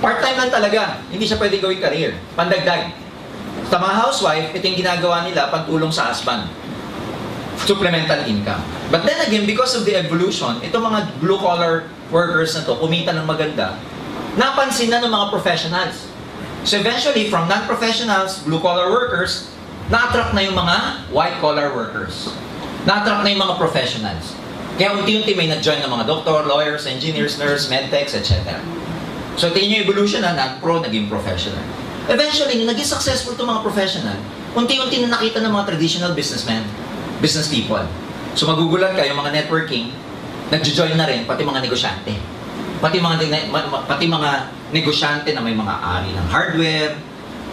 part-time lang talaga. Hindi siya pwede gawing career. Pandagdag. Sa mga housewife, ito yung ginagawa nila pantulong sa husband. Supplemental income. But then again, because of the evolution, itong mga blue-collar workers na to, kumita ng maganda, napansin na ng mga professionals. So eventually, from non-professionals, blue-collar workers, na-attract na yung mga white-collar workers. Na-attract na yung mga professionals. Kaya unti-unti may nag-join ng mga doctor, lawyers, engineers, nurse, medtechs, etc. So tingin yung evolution na non-pro, naging professional. Eventually, nung naging successful itong mga professional, unti-unti na nakita ng mga traditional businessmen, business people. So magugulat kayo, mga networking, nag-join na rin, pati mga negosyante. Pati mga negosyante na may mga ari ng hardware,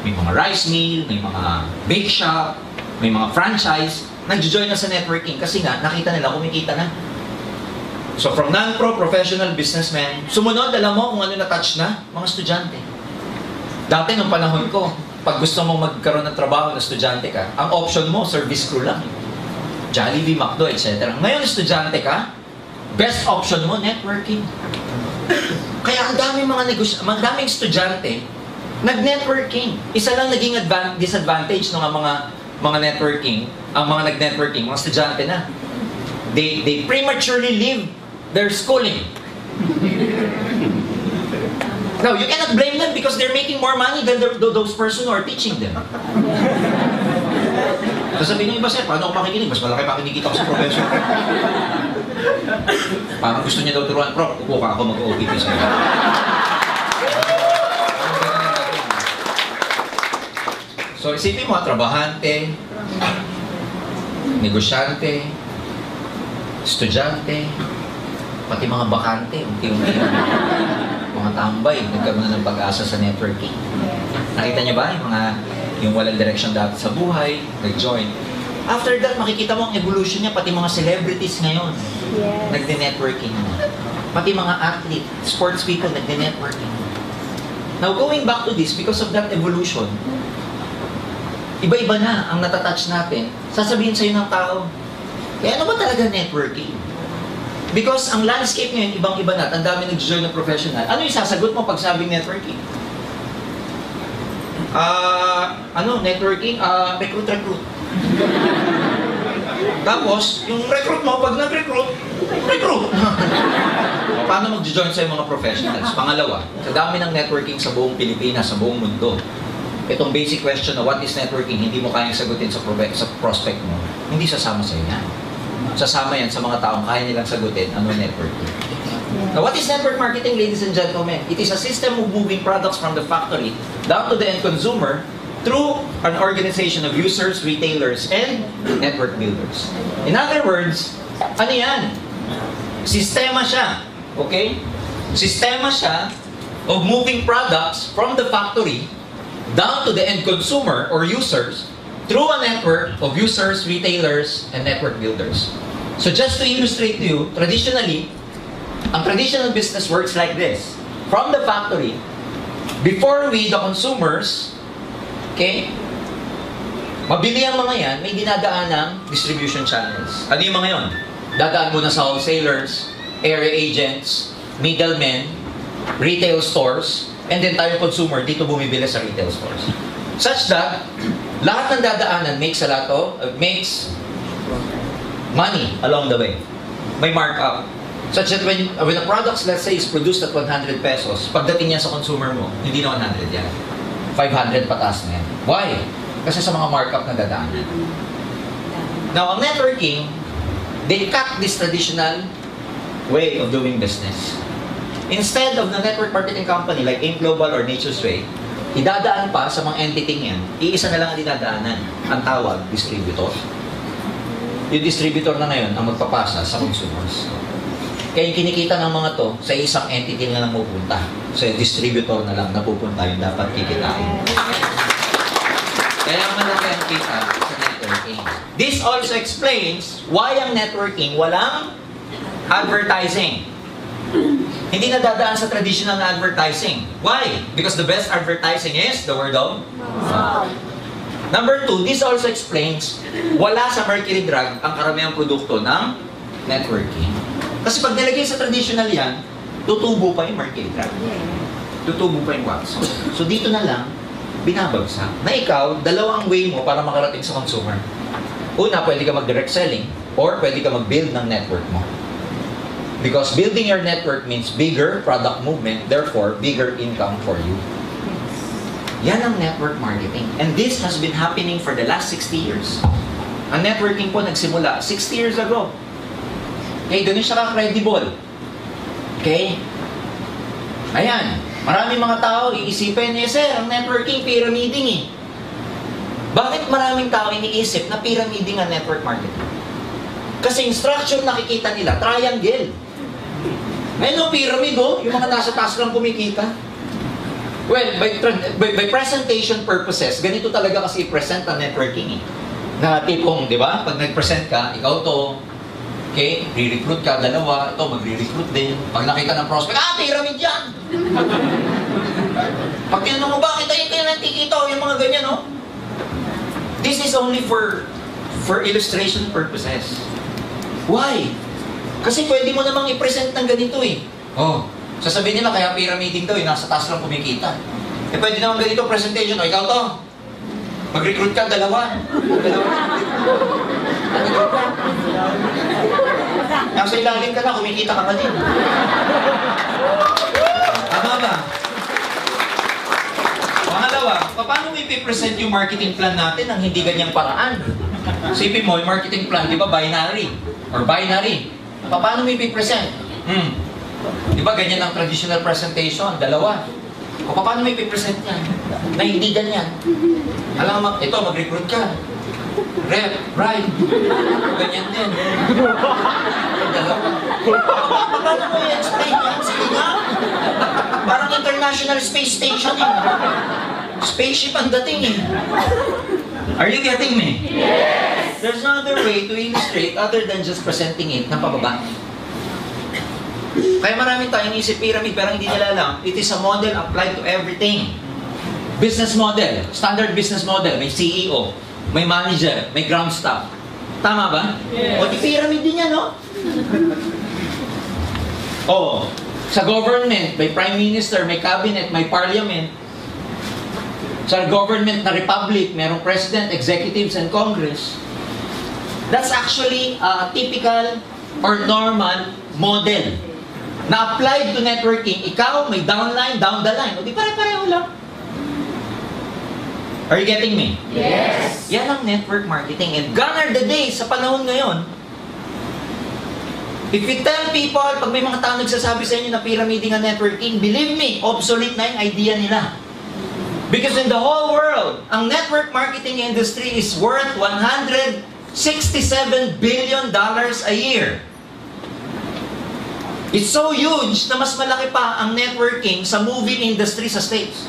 may mga rice mill, may mga bake shop, may mga franchise, nag-join na sa networking kasi nga, nakita nila, kumikita na. So from non-pro professional businessmen, sumunod, alam mo kung ano na-touch na? Mga estudyante. Dati nung panahon ko, pag gusto mong magkaroon ng trabaho na estudyante ka, ang option mo, service crew lang. Jollibee, McDo, etc. Ngayon, estudyante ka, best option mo, networking. Kaya ang daming estudyante nag-networking. Isa lang naging disadvantage ng mga networking, ang mga nag-networking, mga estudyante na. They prematurely leave their schooling. Now, you cannot blame them because they're making more money than those person who are teaching them. Sasabihin niyo, iba sir, paano ako makikinig? Mas malaki pa kinikita ko sa professor. Parang gusto niya daw turuan, Prof, upo ka ako mag-OPP sa'yo. So, isipin mo, trabahante, negosyante, estudyante, pati mga bakante, unti-unti mga tambay, nagkaroon na ng pag-asa sa networking. Nakita niyo ba yung walang direction dati sa buhay, nag-join. After that, makikita mo ang evolution niya, pati mga celebrities ngayon, nagde-networking na. Pati mga athlete, sports people, nagde-networking. Now, going back to this, because of that evolution, iba-iba na ang natatouch natin. Sasabihin sa'yo ng tao, ano ba talaga networking? Because ang landscape ngayon, ibang-iba na. Ang dami nag-join ng professional. Ano yung sasagot mo pag sabing networking? Networking? Recruit. Tapos, yung recruit mo, pag nag-recruit. Paano mag-join sa'yo mga professionals? Pangalawa, sa dami ng networking sa buong Pilipinas, sa buong mundo, itong basic question na what is networking, hindi mo kayang sagutin sa prospect mo, hindi sasama sa'yo yan. Sasama yan sa mga taong kaya nilang sagutin ano networking. Now, what is network marketing, ladies and gentlemen? It is a system of moving products from the factory down to the end consumer through an organization of users, retailers, and network builders. In other words, ano yan? Sistema siya. Okay? Sistema siya of moving products from the factory down to the end consumer or users through a network of users, retailers, and network builders. So just to illustrate to you, traditionally, ang traditional business works like this. From the factory, before we, the consumers, okay, mabili ang mga yan, may dinadaan ng distribution channels. Ano yung mga yon? Dadaan muna sa wholesalers, area agents, middlemen, retail stores, and then tayo consumer, dito bumibili sa retail stores. Such that, lahat ng dadaanan makes money along the way. May markup. Such that when a product, let's say, is produced at 100 pesos, pagdating niya sa consumer mo, hindi na 100 yan. 500 pataas na yan. Why? Kasi sa mga markup na dadaanan. Now, ang networking, they cut this traditional way of doing business. Instead of the network marketing company like AIM Global or Nature's Way, idadaan pa sa mga entity yan, iisa na lang ang dinadaanan. Ang tawag, distributor. Yung distributor na ngayon ang magpapasa sa consumers. Kaya yung kinikita ng mga to, sa isang entity na lang pupunta. So yung distributor na lang napupunta yung dapat kikitain. Kaya malaki ang kita sa networking. This also explains why ang networking walang advertising. Hindi na dadaan sa traditional na advertising. Why? Because the best advertising is the word of mouth. Number 2, this also explains wala sa Mercury Drug ang karamihang produkto ng networking. Kasi pag nilagay sa traditional yan, tutubo pa yung Mercury Drug. Tutubo pa yung wax. So dito na lang, binabagsak. Na ikaw, dalawang way mo para makarating sa consumer. Una, pwede ka mag-direct selling or pwede ka mag-build ng network mo. Because building your network means bigger product movement, therefore, bigger income for you. Yan ang network marketing. And this has been happening for the last 60 years. Ang networking po nagsimula 60 years ago. Okay, ganun siya ka-credible. Okay? Ayan. Maraming mga tao, iisipin niya, sir, ang networking, pyramiding eh. Bakit maraming tao iniisip na pyramiding ang network marketing? Kasi yung structure nakikita nila, triangle. Ngayon, pyramid oh, yung mga nasa taas lang kumikita. Well, by presentation purposes, ganito talaga kasi i-present ang networking eh. Na tipong, di ba? Pag nag-present ka, ikaw to, okay, re-recruit ka, dalawa, ito, magre-recruit din. Pag nakita ng prospect, pyramid yan! Pag tinanong mo, bakit ayun kayo lang kikita o yung mga ganyan, no? This is only for illustration purposes. Why? Kasi pwede mo namang i-present ng ganito eh. Oh, Sasabihin nila, kaya pyramiding daw, nasa taas lang kumikita. Eh, pwede naman ganito presentation. O, ikaw to. Mag-recruit ka, dalawa. Nasa ilalim ka na, kumikita ka pa din. Tama ba? Pangalawa, paano mo ipipresent yung marketing plan natin ng hindi ganyang paraan? Isipin mo, yung marketing plan, di ba binary? Or binary. Paano mo ipipresent? Di ba ganyan ang traditional presentation? Dalawa. O paano mo ipipresent yan? Na hindi ganyan. Alam mo, ito, mag-recruit ka. Rep, right. Ganyan din. Dalawa. Paano mo i-explain yan? Sige nga. Parang International Space Station eh. Spaceship ang dating eh. Are you getting me? Yes! There's no other way to illustrate other than just presenting it na pababa. Kaya maraming tayong isip pyramid pero hindi nila alam, it is a model applied to everything. Business model, standard business model, may CEO, may manager, may ground staff. Tama ba? Yes. O di pyramid din yan, no? O, sa government, may prime minister, may cabinet, may parliament. Sa government na republic, merong president, executives, and congress. That's actually a typical or normal model na applied to networking. Ikaw, may downline, down the line. O di pare-pareho lang. Are you getting me? Yes! Yan ang network marketing. And gone are the days sa panahon ngayon. If you tell people, pag may mga tao nagsasabi sa inyo na pyramiding ang networking, believe me, obsolete na yung idea nila. Because in the whole world, ang network marketing industry is worth $167 billion a year. It's so huge na mas malaki pa ang networking sa movie industry sa States.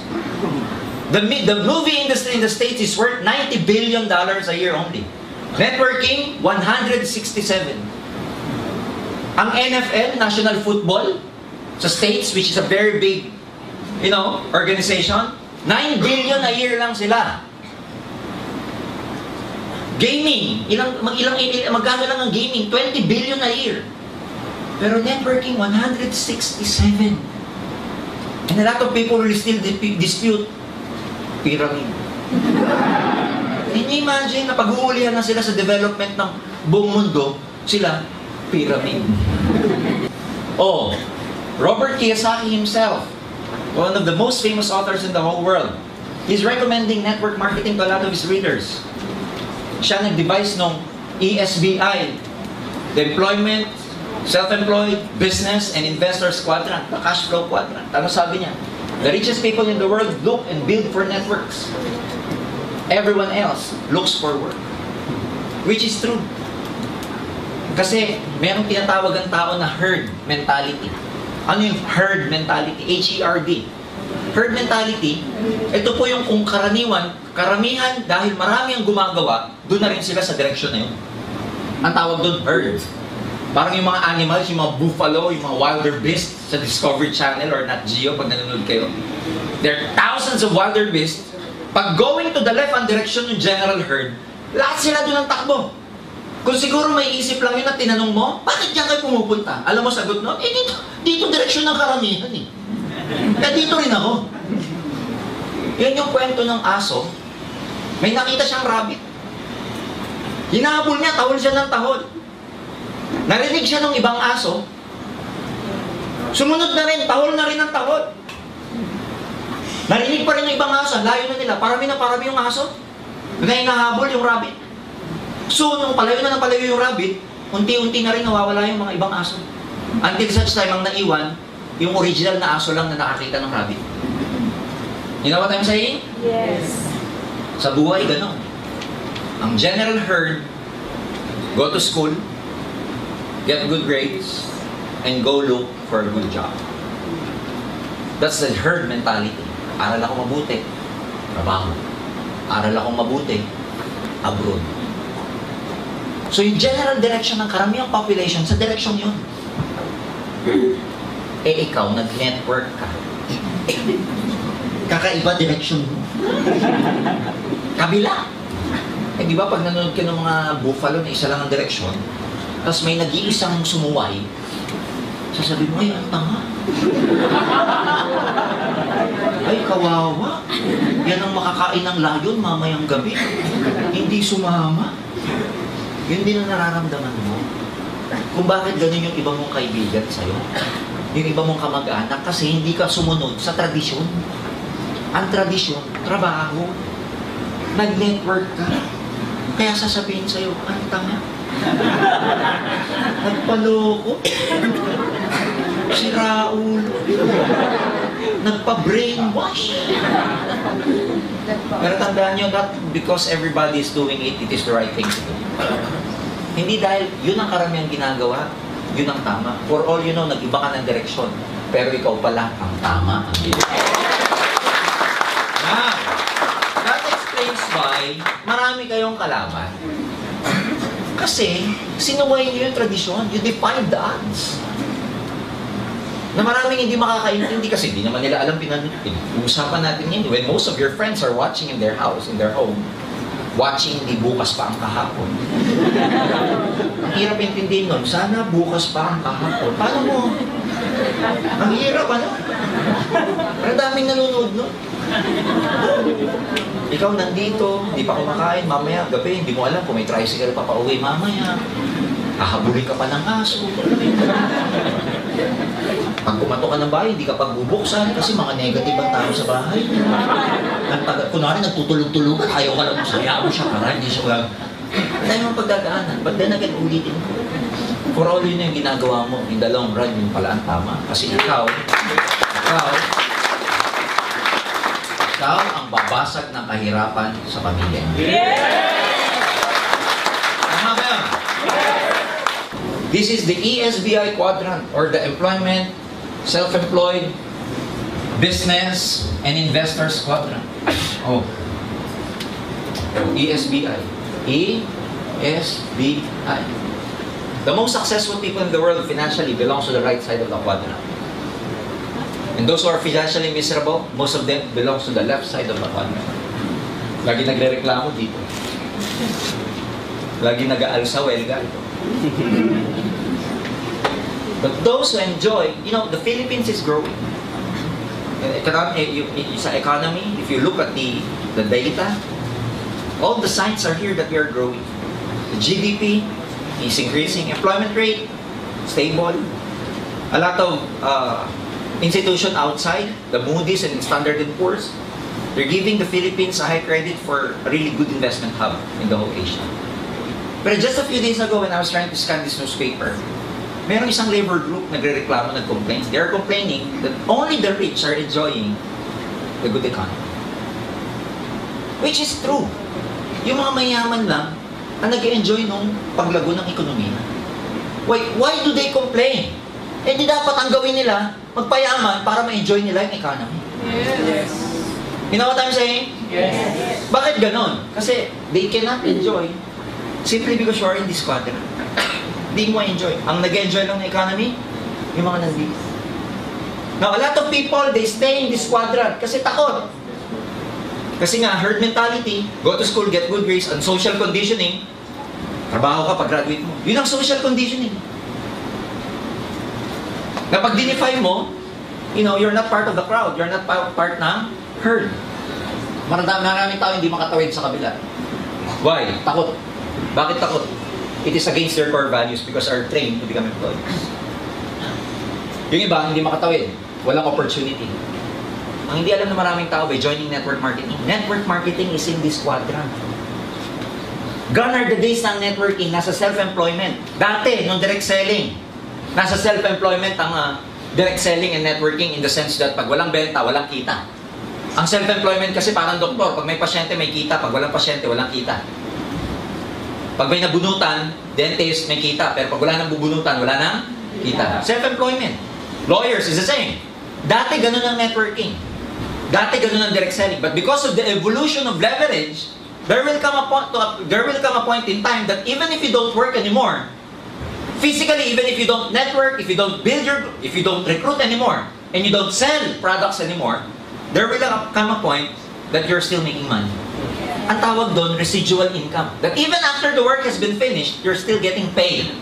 The movie industry in the States is worth $90 billion a year only. Networking, 167. Ang NFL, National Football, sa States, which is a very big, organization, 9 billion a year lang sila. Gaming, magkano lang ang gaming? 20 billion a year. Pero networking, 167. And a lot of people will still dispute pyramid. Can you imagine na pag-uulihan na sila sa development ng buong mundo, sila, pyramid. Oh, Robert Kiyosaki himself, one of the most famous authors in the whole world, he's recommending network marketing to a lot of his readers. Siya nag-devise ng ESBI, the Employment, Self-Employed, Business, and Investors Quadrant, the cash flow quadrant. Ano sabi niya? The richest people in the world look and build for networks. Everyone else looks for work. Which is true. Kasi mayroong tinatawag ang tao na herd mentality. Ano yung herd mentality? H-E-R-D. Herd mentality, ito po yung kung karamihan dahil marami ang gumagawa, doon na rin sila sa direction na yun. Ang tawag doon, herd. Parang yung mga animals, yung mga buffalo, yung mga wildebeest sa Discovery Channel or Nat Geo pag nanonood kayo. There are thousands of wildebeest. Pag going to the left ang direction ng general herd, lahat sila doon ang takbo. Kung siguro may isip lang yun at tinanong mo, bakit diyan kayo pumupunta? Alam mo sagot nun? Dito direksyon ng karamihan eh. Kaya dito rin ako. Yan yung kwento ng aso. May nakita siyang rabbit. Hinahabol niya, tahol siya ng tahol. Narinig siya ng ibang aso. Sumunod na rin, tahol na rin ang tahol. Narinig pa rin ng ibang aso, layo na nila. Parami yung aso. Na hinahabol yung rabbit. So, nung palayo yung rabbit, unti-unti na rin nawawala yung mga ibang aso. Until such time ang naiwan, yung original na aso lang na nakakita ng rabbit. You know what I'm saying? Yes. Sa buhay, gano'n. Ang general herd, go to school, get good grades, and go look for a good job. That's the herd mentality. Aral ako mabuti, trabaho. Aral ako mabuti, abroad. So yung general direction ng karamihang population, sa direction yun. Eh ikaw, nag-network ka. Kakaiba direction mo. Kabila. Eh di ba pag nanonood ka ng mga buffalo na isa lang ang direksyon, tapos may nag-iisang sumuway, Sasabihin mo, ay, ang tanga. Ay, kawawa. Yan ang makakain ng layon mamayang gabi. Hindi sumama. Yun din ang nararamdaman mo. Kung bakit ganun yung iba mong kaibigan sa'yo. Yung iba mong kamag-anak kasi hindi ka sumunod sa tradisyon. Ang tradisyon, trabaho. Nag-network ka. Kaya sasabihin sa'yo, ang tanga. Nagpaloko. Si Raul. Nagpa-brainwash. Pero tandaan nyo, not because everybody is doing it, it is the right thing to do. Hindi dahil yun ang karamihan ginagawa, yun ang tama. For all you know, nag-iba ka ng direksyon. Pero ikaw pala ang tama. Now, that explains why marami kayong kalaban. Kasi, sinuway niyo yung tradisyon. You defied the odds. Na maraming hindi makakaintindi kasi hindi naman nila alam pinag-uusapan natin yun. When most of your friends are watching in their house, in their home, watching di bukas pa ang kahapon. Ang hirap intindihin nun, sana bukas pa ang kahapon. Paano mo? Ang hirap, ano? Pero daming nanonood nun. Ikaw nandito, hindi pa kumakain, mamaya, gabi, hindi mo alam kung may tricycle pa pauwi mamaya. Hahabulin ka pa ng aso. Pag kumato ka ng bahay, hindi ka pagbubuksan kasi mga negative ang tao sa bahay. Kunwari, nagtutulog-tulugan, ayaw ka lang, saya mo siya, para hindi siya lang. Tayo mong pagdadaanan, but then again, ulitin ko. For all yun yung ginagawa mo, in the long run, yun pala ang tama. Kasi ikaw ang babasag ng kahirapan sa pamilya. Tama ba yun? This is the ESBI quadrant, or the employment, self-employed, business, and investors quadrant. Oh. ESBI. ESBI. The most successful people in the world financially belongs to the right side of the quadrant. And those who are financially miserable, most of them belongs to the left side of the quadrant. Lagi nagre-reklamo dito. Lagi nag-aalsa, welga. But those who enjoy, you know, the Philippines is growing. Sa economy, if you look at the data, all the signs are here that we are growing. The GDP is increasing. Employment rate, stable. A lot of institution outside, the Moody's and Standard & Poor's, they're giving the Philippines a high credit for a really good investment hub in the whole Asia. But just a few days ago when I was trying to scan this newspaper, merong isang labor group nagre-reklamo, nag-complain. They're complaining that only the rich are enjoying the good economy. Which is true. Yung mga mayaman lang ang nag-enjoy nung paglago ng ekonomiya. Why do they complain? Eh di dapat ang gawin nila, magpayaman para ma-enjoy nila yung economy. Yes. You know what I'm saying? Yes. Bakit ganon? Kasi they cannot enjoy simply because you are in this quadrant. Hindi mo enjoy. Ang nag-enjoy lang ng economy, yung mga nandito. Now, a lot of people, they stay in this quadrant kasi takot. Kasi nga, herd mentality, go to school, get good grades, and social conditioning, trabaho ka pag-graduate mo. Yun ang social conditioning. Na pag dinify mo, you know, you're not part of the crowd. You're not part ng herd. Maraming tao hindi makatawid sa kabila. Why? Takot. Bakit takot? It is against their core values because are trained to become employees. Yung iba, hindi makatawid. Walang opportunity. Ang hindi alam na maraming tao by joining network marketing. Network marketing is in this quadrant. Gone are the days ng networking, nasa self-employment. Dati, nung direct selling, nasa self-employment ang direct selling and networking in the sense that pag walang benta, walang kita. Ang self-employment kasi parang doktor, pag may pasyente, may kita. Pag walang pasyente, walang kita. Pag may nabunutan, dentist, may kita. Pero pag wala nang bubunutan, wala nang kita. Self-employment. Lawyers is the same. Dati ganun ang networking. Dati ganun ang direct selling. But because of the evolution of leverage, there will come a point in time that even if you don't work anymore, physically, even if you don't network, if you don't if you don't recruit anymore, and you don't sell products anymore, there will come a point that you're still making money. Ang tawag doon, residual income. That even after the work has been finished, you're still getting paid.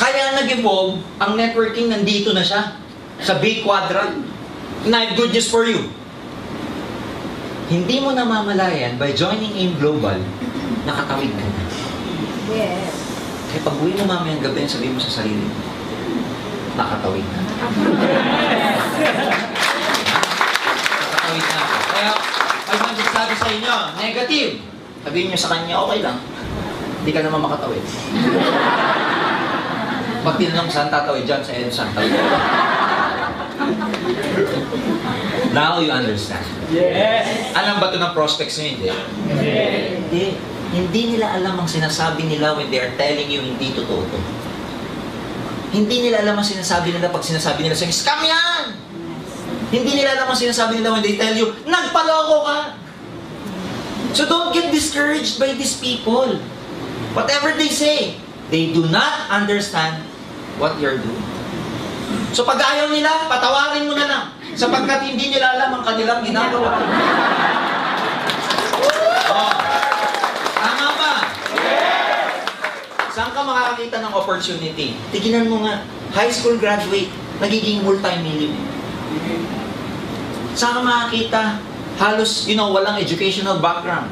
Kaya nag-evolve, ang networking nandito na siya, sa big quadrant. And I have good news for you. Hindi mo namamalayan, by joining AIM Global, nakatawid ka na. Yes. Kaya pag uwi mo mamayang gabi, sabihin mo sa sarili mo, nakatawid na. Nakatawid na ako. Kaya, pag magsasabi sa inyo, negative, sabihin nyo sa kanya, okay lang. Hindi ka naman makatawid. Pag tinanong saan tatawid dyan, sa Edson, tawid. Now you understand. Yes! Alam ba ito ng prospects nyo? Hindi. Hindi. Hindi nila alam ang sinasabi nila when they are telling you hindi totoo to. Hindi nila alam ang sinasabi nila pag sinasabi nila sa'yo, scam yan! Hindi nila alam ang sinasabi nila when they tell you, nagpaloko ka! So don't get discouraged by these people. Whatever they say, they do not understand what you're doing. So pag ayaw nila, patawarin mo na lang. Sapagkat hindi nila alam ang kanilang ginagawa. Oh. Tama ba? Saan ka makakakita ng opportunity? Tignan mo nga, high school graduate, nagiging multi-millionaire. Saan ka makakita? Halos, walang educational background.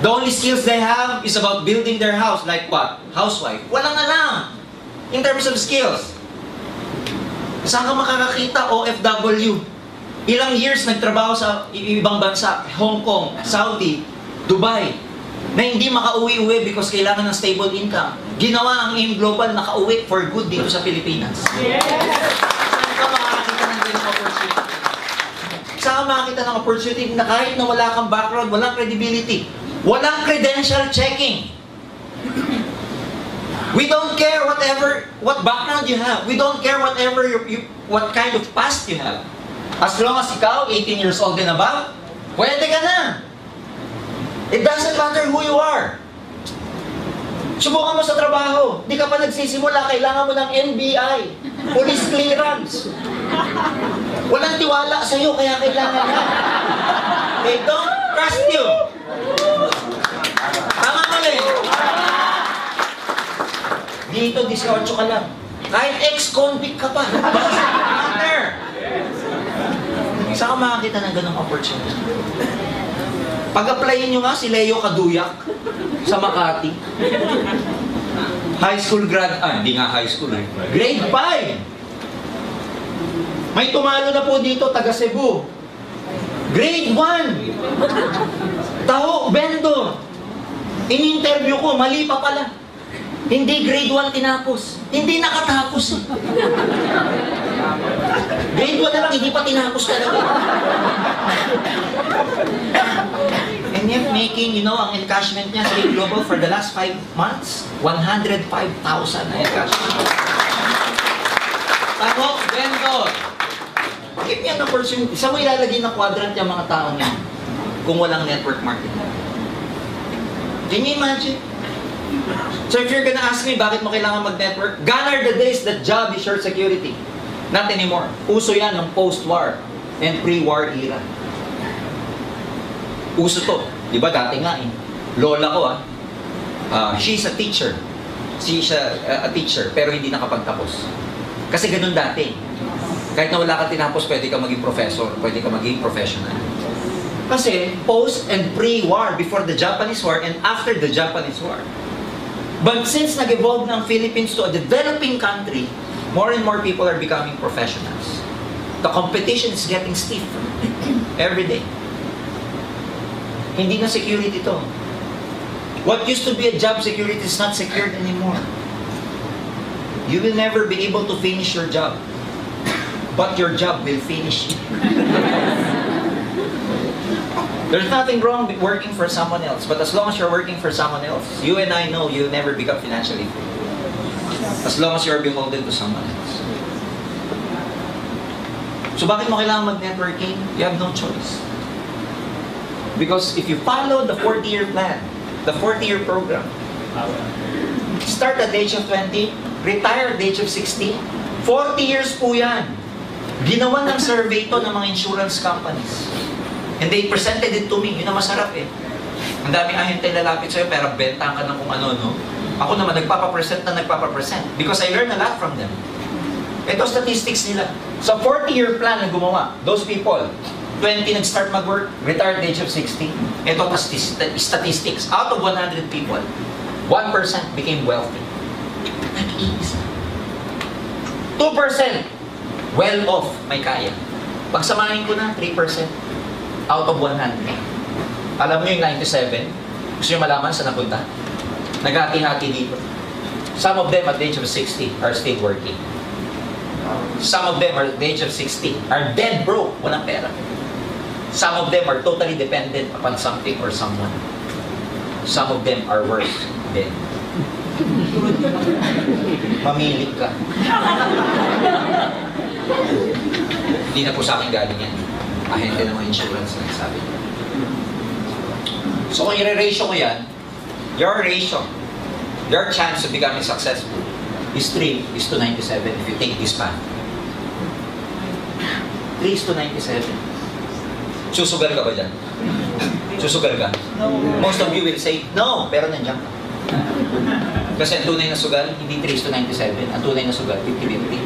The only skills they have is about building their house. Like what? Housewife. Walang alam. In terms of skills. Saan ka makakakita? OFW. Ilang years nagtrabaho sa ibang bansa. Hong Kong, Saudi, Dubai. Na hindi makauwi-uwi because kailangan ng stable income. Ginawa ang AIM Global, nakauwi for good dito sa Pilipinas. Yes! Saan ka makakakita ng ganung opportunity? Saan ka makakita ng opportunity na kahit na wala kang background, walang credibility, walang credential checking. We don't care what background you have. We don't care what kind of past you have. As long as ikaw, 18 years old and above, pwede ka na. It doesn't matter who you are. Subukan mo sa trabaho. Di ka pa nagsisimula, kailangan mo ng NBI, police clearance. Walang tiwala sa'yo, kaya kailangan na. They don't trust you. Tama mali. Dito, 18 ka lang. Kahit ex-convict ka pa. Doesn't matter. Saan ka makakita ng ganong opportunity? Pag-applyin nyo nga si Leo Kaduyak sa Makati. High school hindi nga high school eh. Grade 5. May tumalo na po dito, taga Cebu. Grade 1. Taho, vendor. In-interview ko, mali pa pala. Hindi grade 1 tinapos. Hindi nakatapos. Grade 1 na lang, hindi pa tinapos talaga. And yet making, ang encashment niya sa AIM Global for the last 5 months, 105,000 na encashment. Taho, vendor. Give me an opportunity. Saan mo ilalagay na quadrant yung mga tao niya kung walang network marketing? Can you imagine? So if you're gonna ask me, bakit mo kailangan mag-network? Gone are the days that job is your security. Not anymore. Uso yan ng post-war and pre-war era. Uso to. Di ba dati nga eh. Lola ko she's a teacher. She's a teacher pero hindi nakapagtapos. Kasi ganun dati. Kahit na wala ka tinapos, pwede ka maging professor, pwede ka maging professional. Kasi post and pre-war, before the Japanese War and after the Japanese War. But since nag-evolve ng Philippines to a developing country, more and more people are becoming professionals. The competition is getting stiff every day. Hindi na security to. What used to be a job security is not secured anymore. You will never be able to finish your job. But your job will finish. There's nothing wrong with working for someone else, but as long as you're working for someone else, you and I know you'll never become financially free. As long as you're beholden to someone else. So bakit mo kailangan mag-networking? You have no choice. Because if you follow the 40-year plan, the 40-year program, start at the age of 20, retire at the age of 60, 40 years po yan. Ginawa ng survey to ng mga insurance companies. And they presented it to me. Yun ang masarap eh. Ang daming ahente lalapit sa'yo, pero bentahan ka ng kung ano, no? Ako naman, nagpapapresent because I learn a lot from them. Ito statistics nila. Sa 40-year plan na gumawa, those people, 20 nag-start mag-work, retired age of 60. Ito statistics. Out of 100 people, 1% became wealthy. Nag-iisa. 2% well-off, may kaya. Pagsamahin ko na, 3% out of 100. Alam niyo yung 97? Gusto niyo malaman saan napunta? Naghati-hati dito. Some of them at the age of 60 are still working. Some of them at the age of 60 are dead broke, walang pera. Some of them are totally dependent upon something or someone. Some of them are worse dead. Mamili ka. Hindi na po sa akin galing yan. Ahente ng mga insurance na sabi niya. So kung i-ratio ko yan, your ratio, your chance of becoming successful is 3:97 if you take this path. 3:97. Susugal ka ba dyan? Susugal ka? No. Most of you will say, no, pero nandiyan ka. Kasi ang tunay na sugal, hindi 3:97. Ang tunay na sugal, 50-50.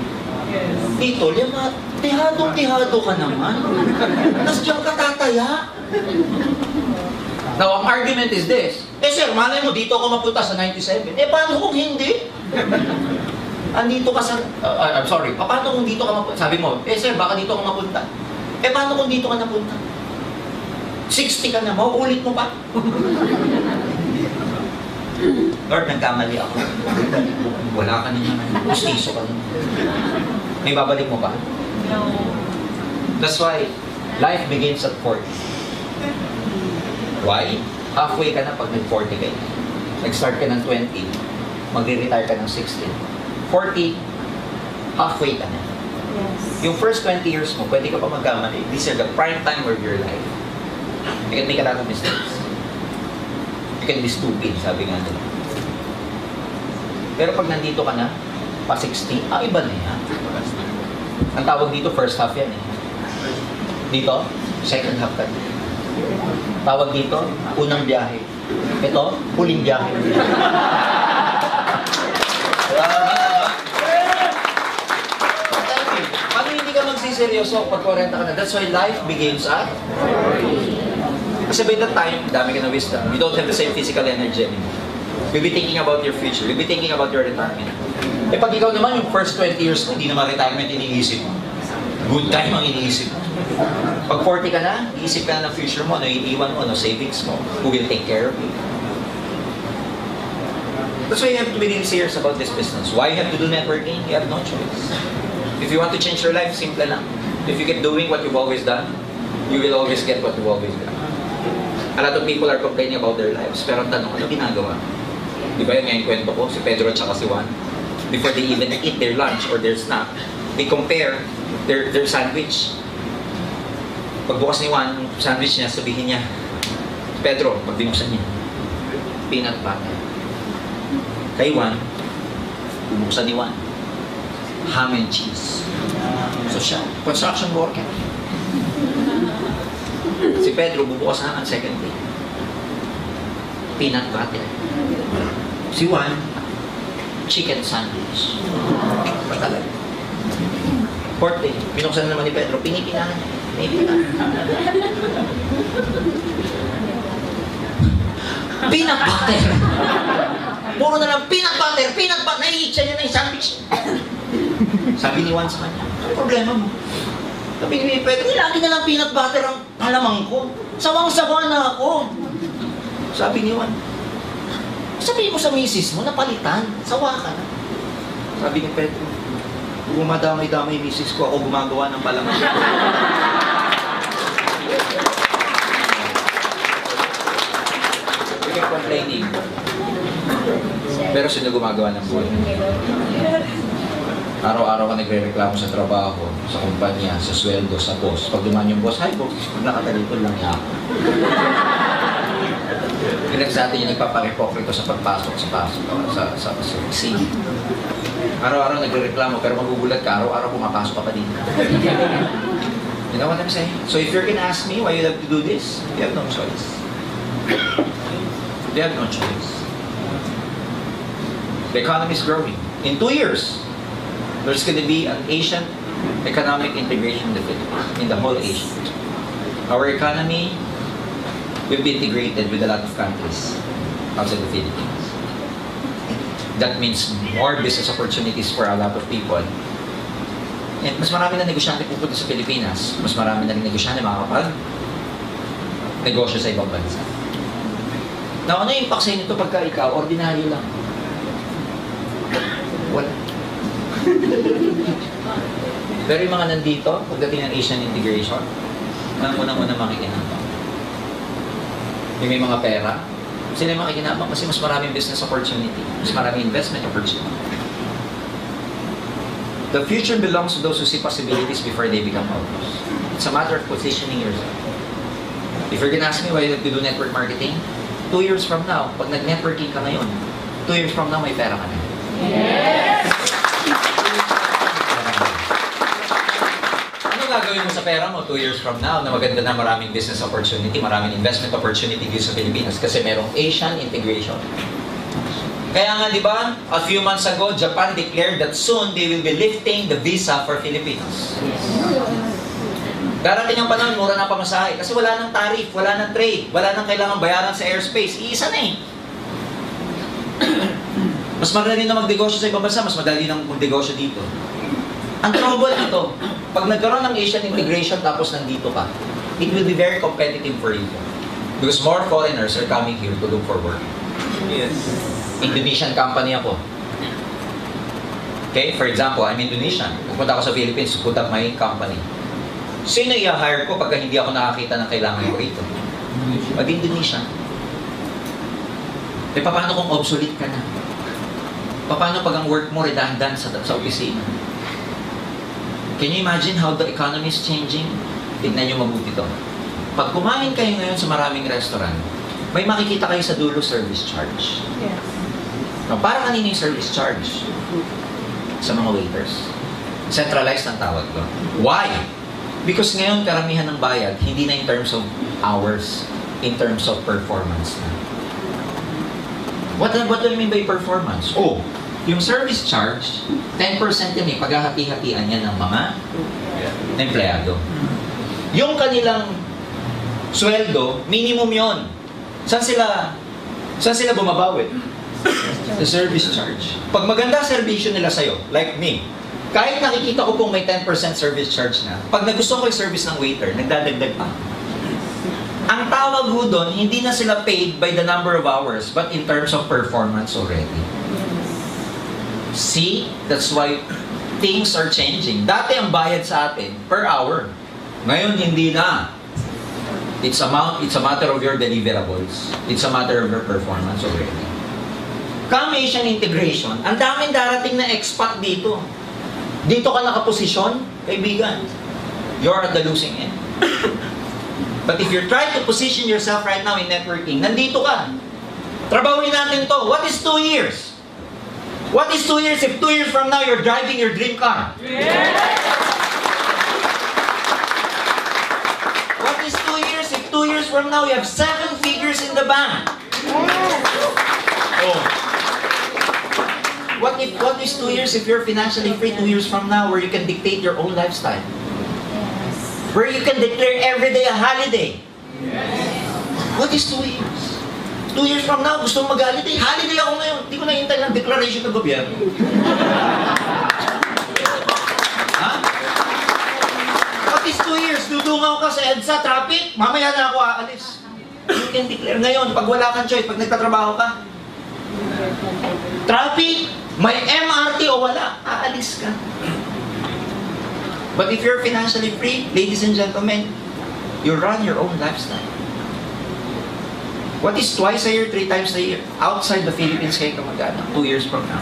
Yes. Tito, lima, tihadong-tihado ka naman. Tapos diyan ka tataya. Now, ang argument is this. Sir, malay mo, dito ako mapunta sa 97. Paano kung hindi? Andito ka sa... I'm sorry. Paano kung dito ka mapunta? Sabi mo, sir, baka dito ka mapunta. Paano kung dito ka napunta? 60 ka na, mauulit mo pa? Lord, nagkamali ako. Wala ka na naman. Gustiso ka na. May babalik mo pa? No. That's why life begins at 40. Why? Halfway ka na pag nag-40 ka. Nag-start ka ng 20, magre-retire ka ng 16. 40, halfway ka na. Yes. Yung first 20 years mo, pwede ka pa magkamali. These are the prime time of your life. You can make a lot of mistakes. You can be stupid, sabi nga nila. Pero pag nandito ka na, pa 60, iba na yan. Ang tawag dito, first half yan eh. Dito, second half ka. Tawag dito, unang biyahe. Ito, huling biyahe. Paano hindi ka magsiseryoso pag 40 ka na? That's why life begins at 40. Kasi by that time, dami ka na wisdom. You don't have the same physical energy anymore. You'll be thinking about your future. You'll be thinking about your retirement. Pag ikaw naman, yung first 20 years mo, hindi naman retirement iniisip mo. Good time ang iniisip mo. Pag 40 ka na, iisip ka na ng future mo, ano iiwan mo, ano savings mo, who will take care of you. That's why you have to be really serious about this business. Why you have to do networking? You have no choice. If you want to change your life, simple lang. If you keep doing what you've always done, you will always get what you've always done. A lot of people are complaining about their lives, pero ang tanong, ano ginagawa? Di ba yun nga yung kwento ko, si Pedro at saka si Juan? Before they even eat their lunch or their snack, they compare their sandwich. Pagbukas ni Juan, yung sandwich niya, sabihin niya, Pedro, pagdimusan niya, peanut butter. Kay Juan, bubuksan ni Juan, ham and cheese. So siya, construction worker. Si Pedro, bubukas na ang second day. Peanut butter. Si Juan, chicken sandwich. Patalag. Fourth day, binuksan naman ni Pedro, pinipinahan niya. Peanut butter! Puro na lang, peanut butter! Naiitsa niya na yung sandwich. Sabi ni Juan sa kanya, ano problema mo? Sabi ni Pedro, lagi na lang peanut butter ang palamang ko. Sawang-sawa na ako. Sabi ni Juan, sabihin mo sa misis mo, napalitan. Sawa ka na. Sabi ni Pedro, gumadamay-damay misis ko, ako gumagawa ng palamang. We keep complaining. Pero sino gumagawa ng buhay? Araw-araw ka nagre-reklamo sa trabaho, sa kumpanya, sa sweldo, sa boss. Pag dumaan yung boss, hi boss, pag nakatalipod lang niya ako. Ilan sa atin yung nagpaparepokrito sa pagpasok sa scene. Araw-araw nagre-reklamo, pero magugulat ka, araw-araw pumapasok ka pa din. You know what I'm saying? So if you're gonna ask me why you have to do this, you have no choice. You have no choice. The economy is growing. In 2 years, there's going to be an Asian economic integration in the Philippines, in the whole Asia. Our economy will be integrated with a lot of countries outside the Philippines. That means more business opportunities for a lot of people. And mas marami na negosyante pupunta sa Pilipinas. Mas marami na rin negosyante makakapag-negosyo sa ibang bansa. Now, ano yung impact sa inyo ito pagka ikaw, ordinaryo lang? Wala. Pero yung mga nandito, pagdating ng Asian integration, ang unang-una makikinabang. Yung may mga pera, sila yung makikinabang kasi mas maraming business opportunity, mas maraming investment opportunity. The future belongs to those who see possibilities before they become outlaws. It's a matter of positioning yourself. If you're gonna ask me why you have to do network marketing, 2 years from now, pag nag-networking ka ngayon, 2 years from now, may pera ka na. Yes! Ano gagawin mo sa pera mo 2 years from now na maganda na maraming business opportunity, maraming investment opportunity dito sa Pilipinas kasi merong Asian integration. Kaya nga, di ba, a few months ago, Japan declared that soon they will be lifting the visa for Filipinos. Darating ang panahon, mura na pamasahe. Kasi wala nang tariff, wala nang trade, wala nang kailangan bayaran sa airspace. Iisa na eh. Mas madali na magnegosyo sa ibang bansa, mas madali na magnegosyo dito. Ang trouble nito, pag nagkaroon ng Asian integration tapos nandito ka, it will be very competitive for you. Because more foreigners are coming here to look for work. Yes. Indonesian company ako. Okay, for example, I'm Indonesian. Pupunta ako sa Philippines, put up my company. Sino i-hire ko pagka hindi ako nakakita ng kailangan ko rito? Mag-Indonesian. Eh, paano kung obsolete ka na? Paano pag ang work mo redundant sa opisina? Can you imagine how the economy is changing? Tignan nyo mabuti to. Pag kumain kayo ngayon sa maraming restaurant, may makikita kayo sa dulo service charge. Yes. Now, para kanino yung service charge? Sa mga waiters. Centralized ang tawag ko. Why? Because ngayon, karamihan ng bayad, hindi na in terms of hours, in terms of performance na. What do I mean by performance? Oh, yung service charge, 10% yan eh, paghahati-hatian yan ng mga empleyado. Yung kanilang sweldo, minimum yon. Saan sila bumabawi? The service charge. Pag maganda servisyo nila sa'yo, like me, kahit nakikita ko pong may 10% service charge na, pag nagustuhan ko yung service ng waiter, nagdadagdag pa. Ang tawag ho doon, hindi na sila paid by the number of hours, but in terms of performance already. See? That's why things are changing. Dati ang bayad sa atin, per hour. Ngayon, hindi na. It's a matter of your deliverables. It's a matter of your performance already. Come Asian integration, ang daming darating na expat dito. Dito ka nakaposisyon, kaibigan, you're at the losing end. But if you're trying to position yourself right now in networking, nandito ka. Trabahuin natin to. What is 2 years? What is 2 years if 2 years from now you're driving your dream car? Yes! What is 2 years if 2 years from now you have 7 figures in the bank? Yes! Oh. What is 2 years if you're financially free 2 years from now where you can dictate your own lifestyle? Yes. Where you can declare every day a holiday? Yes. What is 2 years? 2 years from now, gusto mo mag-holiday? Holiday ako ngayon. Hindi ko nahihintay ng declaration ng gobyerno. Ha? What is 2 years? Dudungaw ka sa EDSA traffic? Mamaya na ako aalis. You can declare ngayon, pag wala kang choice, pag nagtatrabaho ka, traffic, may MRT o wala, aalis ka. But if you're financially free, ladies and gentlemen, you run your own lifestyle. What is twice a year, 3 times a year? Outside the Philippines kayo kamagana, 2 years from now.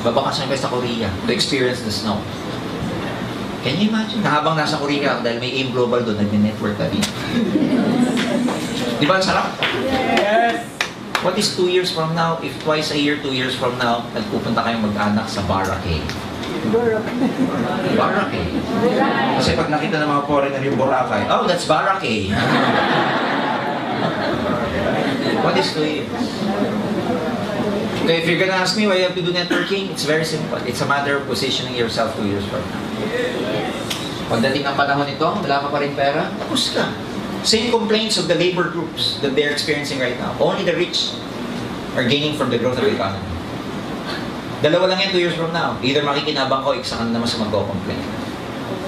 Babakasyon kayo sa Korea to experience the snow. Can you imagine? Na habang nasa Korea, dahil may AIM Global doon, nag-network ka din. Di ba ang sarap? Yes! What is 2 years from now? If twice a year, 2 years from now, nagpupunta kayong mag-anak sa Boracay. Boracay. Kasi pag nakita ng mga foreigner yung Boracay, oh, that's Boracay. What is 2 years? Okay, if you're gonna ask me why you have to do networking, it's very simple. It's a matter of positioning yourself 2 years from now. Pagdating ng panahon nito, wala ka pa rin pera, tapos ka. Same complaints of the labor groups that they're experiencing right now. Only the rich are gaining from the growth of the economy. Dalawa lang yan 2 years from now. Either makikinabang ko, isa ka na naman sa magko-complain.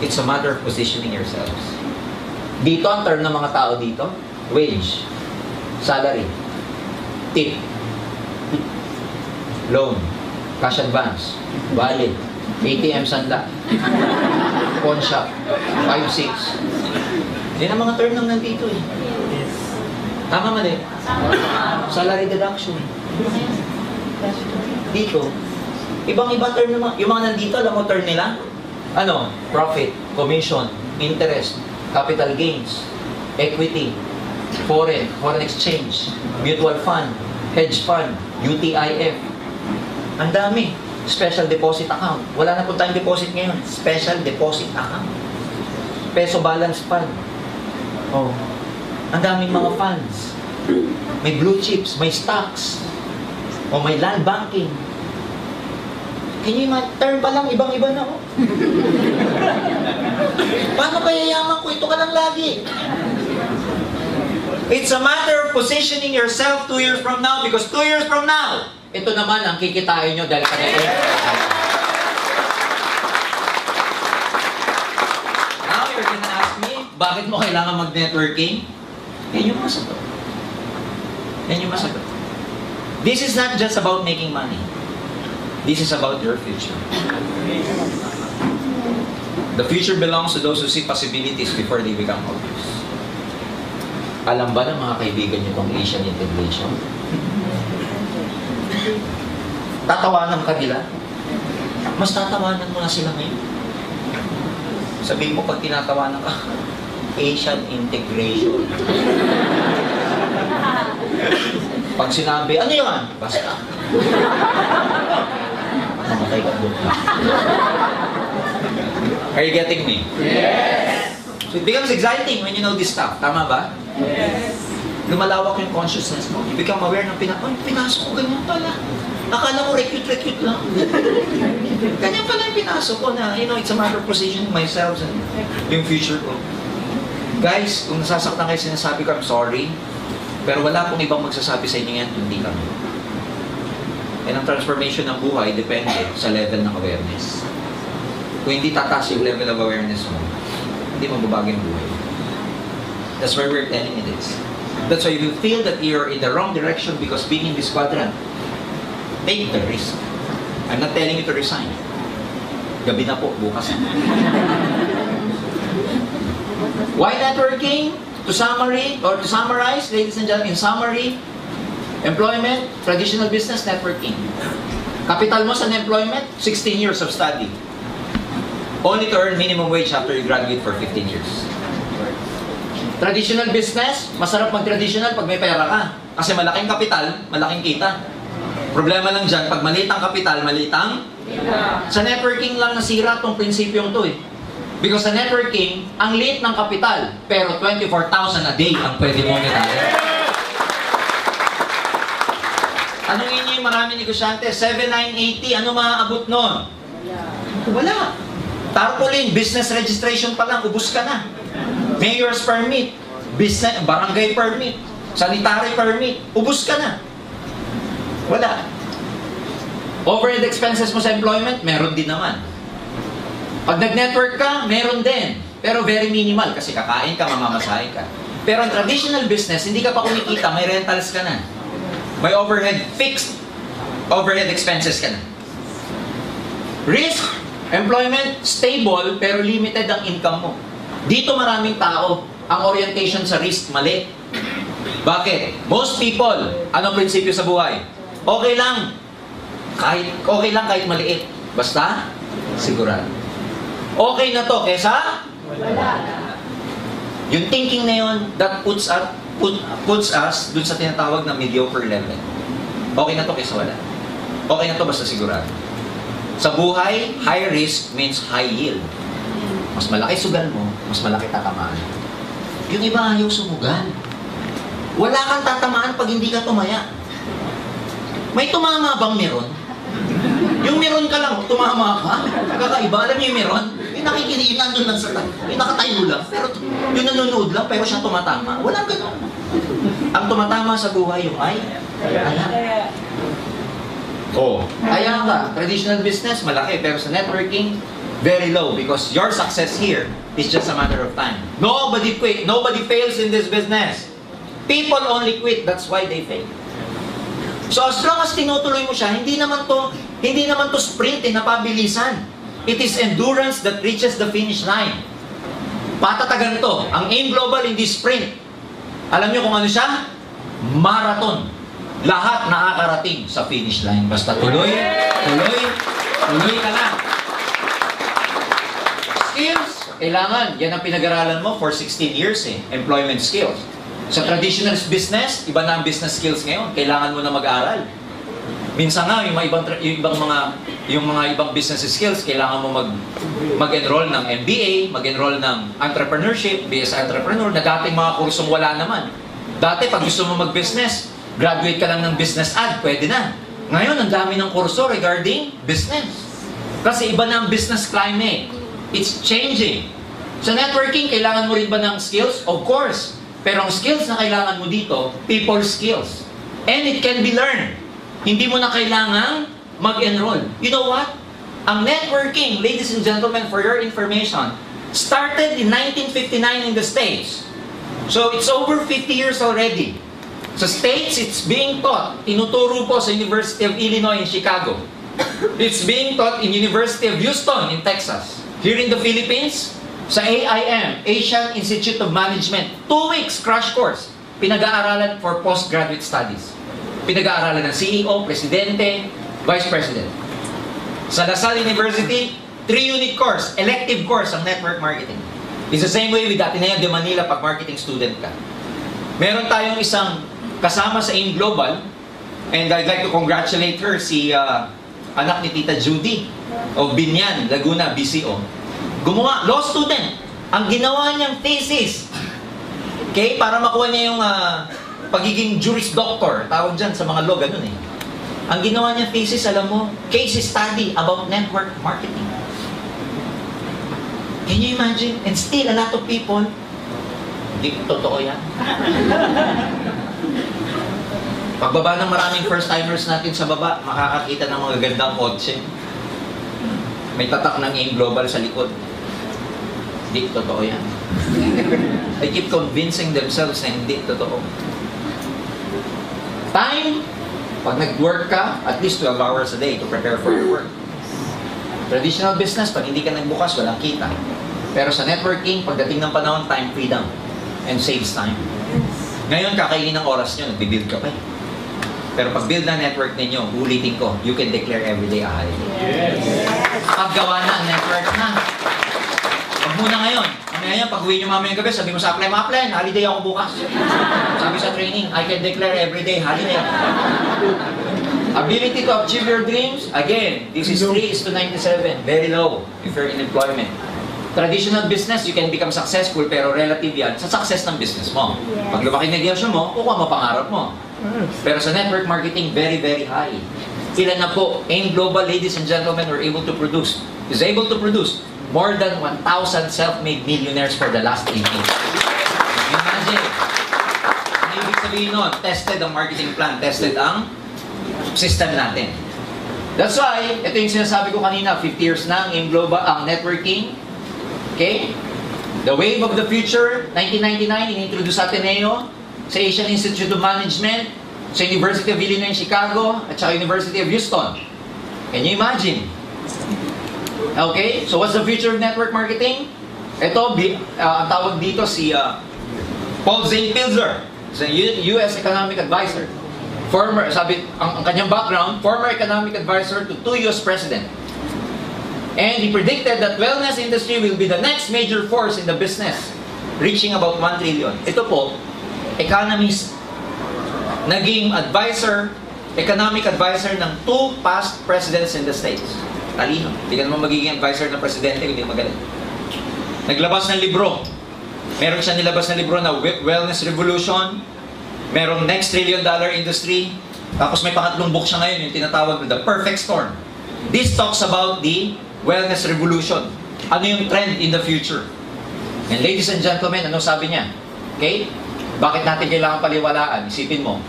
It's a matter of positioning yourselves. Dito, ang term ng mga tao dito, wage, salary, tip, loan, cash advance, wallet, ATM sanda, pawn shop, 5-6. Yan ang mga term nang nandito eh. Tama mali? Salary deduction. Dito, ibang-iba term naman. Yung mga nandito, alam mo term nila? Ano? Profit, commission, interest, capital gains, equity, foreign exchange, mutual fund, hedge fund, UTIF. Ang dami. Special deposit account. Wala na po tayong deposit ngayon. Special deposit account. Peso balance fund. Oh. Ang daming mga funds. May blue chips, may stocks. O may land banking. Can you imagine? Term pa lang, ibang-iba na oh. Paano kaya yaman ko? Ito ka lang lagi. It's a matter of positioning yourself 2 years from now because 2 years from now, ito naman ang kikitain nyo dahil kaya Now, you're gonna ask me, bakit mo kailangan mag-networking? Yan yung masagot. Yan yung masagot. This is not just about making money. This is about your future. The future belongs to those who see possibilities before they become obvious. Alam ba ng mga kaibigan niyo itong Asian integration? Tatawanan ka nila? Mas tatawanan mo na sila ngayon. Sabihin mo pag tinatawanan ka, Asian integration. Pag sinabi, ano yun? Basta. Mamatay ka doon. Are you getting me? Yes! So it becomes exciting when you know this stuff. Tama ba? Yes! Lumalawak yung consciousness mo. You become aware ng pinasok ko, ganyan pala. Akala ko recute lang. Ganyan pala yung pinasok ko na, you know, it's a matter of positioning myself and yung future ko. Guys, kung nasasaktan kayo sinasabi ko, I'm sorry. Pero wala pong ibang magsasabi sa inyo yan, hindi kami. And ang transformation ng buhay depende sa level ng awareness. Kung hindi tataas yung level of awareness mo, hindi magbabago yung buhay. That's why we're telling you this. That's why if you feel that you're in the wrong direction because being in this quadrant, take the risk. I'm not telling you to resign. Gabi na po, bukas na. Why networking? To summarize, ladies and gentlemen, in summary, employment, traditional business, networking. Capital mo sa employment, 16 years of study. Only to earn minimum wage after you graduate for 15 years. Traditional business, masarap mag-traditional pag may pera ka. Kasi malaking kapital, malaking kita. Problema lang dyan, pag maliit ang kapital, maliit ang sa networking lang nasira tong prinsipyong to eh. Because sa networking, ang liit ng kapital, pero 24,000 a day ang pwede mong itali. Anong inyo yung maraming negosyante? 7,980, ano maaabot nun? Wala. Tarpaulin, business registration pa lang, ubus ka na. Mayor's permit, business, barangay permit, sanitary permit, ubus ka na. Wala. Overhead expenses mo sa employment, meron din naman. Pag nag-network ka, meron din. Pero very minimal kasi kakain ka, mamamasahe ka. Pero ang traditional business, hindi ka pa kumikita, may rentals ka na. May overhead, fixed overhead expenses ka na. Risk, employment, stable, pero limited ang income mo. Dito maraming tao, ang orientation sa risk, mali. Bakit? Most people, anong prinsipyo sa buhay? Okay lang kahit maliit. Basta, sigurado. Okay na to, kesa? Wala. Yung thinking na yun, that puts us dun sa tinatawag na mediocre level. Okay na to, kesa wala. Okay na to, basta sigurado. Sa buhay, high risk means high yield. Mas malaki sugal mo, mas malaki tatamaan. Yung iba ayaw sumugal. Wala kang tatamaan pag hindi ka tumaya. May tumama bang meron? Yung meron ka lang, tumama ka. Kakaiba, alam niyo yung meron? Yung nakikinig, yung nandun lang sa yung nakatayo lang, pero yung nanonood lang, pero siya tumatama. Walang ganun. Ang tumatama sa buhay yung ay, ayan. Oh, kaya ka, traditional business, malaki, pero sa networking, very low because your success here is just a matter of time. Nobody quit, nobody fails in this business. People only quit, that's why they fail. So as long as tinutuloy mo siya, hindi naman to sprint na pabilisan. It is endurance that reaches the finish line. Patatagan to. Ang AIM Global hindi sprint. Alam niyo kung ano siya? Marathon. Lahat nakakarating sa finish line. Basta tuloy ka lang. Skills, kailangan. Yan ang pinag-aralan mo for 16 years employment skills. Sa traditional business, iba na ang business skills ngayon. Kailangan mo na mag-aral. Minsan nga, yung mga ibang business skills, kailangan mo mag-enroll ng MBA, mag-enroll ng entrepreneurship, BS entrepreneur, na dating mga kursong wala naman. Dati, pag gusto mo mag-business, graduate ka lang ng business ad, pwede na. Ngayon, ang dami ng kurso regarding business. Kasi iba na ang business climate. It's changing. Sa networking, kailangan mo rin ba ng skills? Of course. Pero ang skills na kailangan mo dito, people skills. And it can be learned. Hindi mo na kailangang mag-enroll. You know what? Ang networking, ladies and gentlemen, for your information, started in 1959 in the States. So it's over 50 years already. Sa States, it's being taught. Tinuturo po sa University of Illinois in Chicago. It's being taught in University of Houston in Texas. Here in the Philippines, sa AIM, Asian Institute of Management, 2 weeks crash course. Pinag-aaralan for postgraduate studies. Pinag-aaralan ng CEO, Presidente, Vice President. Sa LaSalle University, 3-unit course, elective course ang network marketing. It's the same way with Ateneo de Manila pag marketing student ka. Meron tayong isang kasama sa AIM Global, and I'd like to congratulate her, si anak ni Tita Judy of Binyan, Laguna, BCO. Gumawa, law student. Ang ginawa niyang thesis, okay, para makuha niya yung pagiging Juris Doctor, tawag dyan sa mga law, ganun eh. Ang ginawa niyang thesis, alam mo, case study about network marketing. Can you imagine? And still, a lot of people, hindi totoo yan. Pagbaba ng maraming first-timers natin sa baba, makakakita ng mga gandang kotse. May tatak ng AIM Global sa likod. Hindi totoo yan. They keep convincing themselves na hindi totoo. Time, pag nag-work ka, at least 12 hours a day to prepare for your work. Traditional business, pag hindi ka nagbukas, walang kita. Pero sa networking, pagdating ng panahon, time freedom and saves time. Ngayon, kakainin ng oras nyo, nagbibuild ka pa eh. Pero pag build na network ninyo, ulitin ko, you can declare everyday a holiday. Yes. Paggawa na ang network na. Pag muna ngayon, ngayon, pag uwi nyo mamayang gabi, sabi mo sa apply, holiday ako bukas. Sabi sa training, I can declare everyday holiday. Ability to achieve your dreams, again, this is 3:97, very low if you're in employment. Traditional business, you can become successful, pero relative yan sa success ng business mo. Pag lumaki negosyo mo, kukuha mo pangarap mo. Pero sa network marketing, very, very high. Ilan na po, AIM Global, ladies and gentlemen, is able to produce more than 1,000 self-made millionaires for the last 8 years. Imagine, ang ibig sabihin nun, tested ang marketing plan, tested ang system natin. That's why, ito yung sinasabi ko kanina, 50 years na ang AIM Global, ang networking. Okay? The wave of the future, 1999, inintroduce Ateneo sa Asian Institute of Management, sa University of Illinois in Chicago, at sa University of Houston. Can you imagine? Okay? So what's the future of network marketing? Ito, ang tawag dito si Paul Zane Pilzer, US Economic Advisor. Former, sabi, ang kanyang background, former economic advisor to 2 US president. And he predicted that wellness industry will be the next major force in the business, reaching about 1 trillion. Ito po, economist, naging advisor, economic advisor ng 2 past presidents in the States. Talino. Hindi ka naman magiging advisor ng presidente, hindi magaling. Naglabas ng libro. Meron siya nilabas na libro na Wellness Revolution. Merong Next $1 Trillion Industry. Tapos may pangatlong book siya ngayon, yung tinatawag na The Perfect Storm. This talks about the wellness revolution. Ano yung trend in the future? And ladies and gentlemen, ano sabi niya? Okay? Bakit natin kailangan paliwalaan? Isipin mo.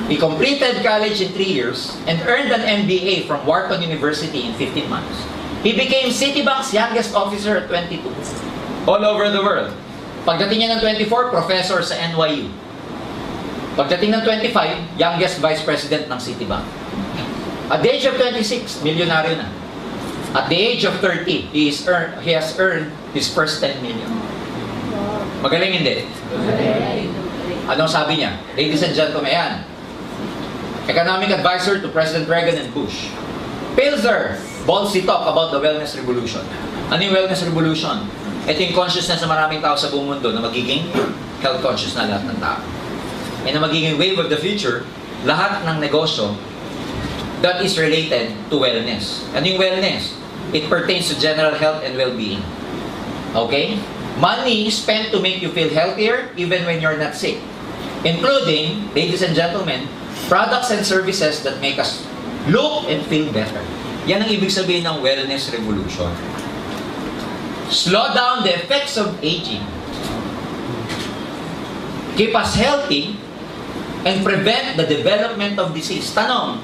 He completed college in 3 years and earned an MBA from Wharton University in 15 months. He became Citibank's youngest officer at 22. All over the world. Pagdating niya ng 24, professor sa NYU. Pagdating ng 25, youngest vice president ng Citibank. At the age of 26, milyonaryo na. At the age of 30, he has earned his first 10 million. Magaling hindi? Anong sabi niya? Ladies and gentlemen, yan. Economic advisor to President Reagan and Bush. Pilzer, ballsy talk about the wellness revolution. Ano yung wellness revolution? Ito yung consciousness ng maraming tao sa buong mundo na magiging health conscious na lahat ng tao. And na magiging wave of the future, lahat ng negosyo that is related to wellness. Ano yung wellness? It pertains to general health and well-being. Okay? Money spent to make you feel healthier even when you're not sick. Including, ladies and gentlemen, products and services that make us look and feel better. Yan ang ibig sabihin ng wellness revolution. Slow down the effects of aging. Keep us healthy and prevent the development of disease. Tanong,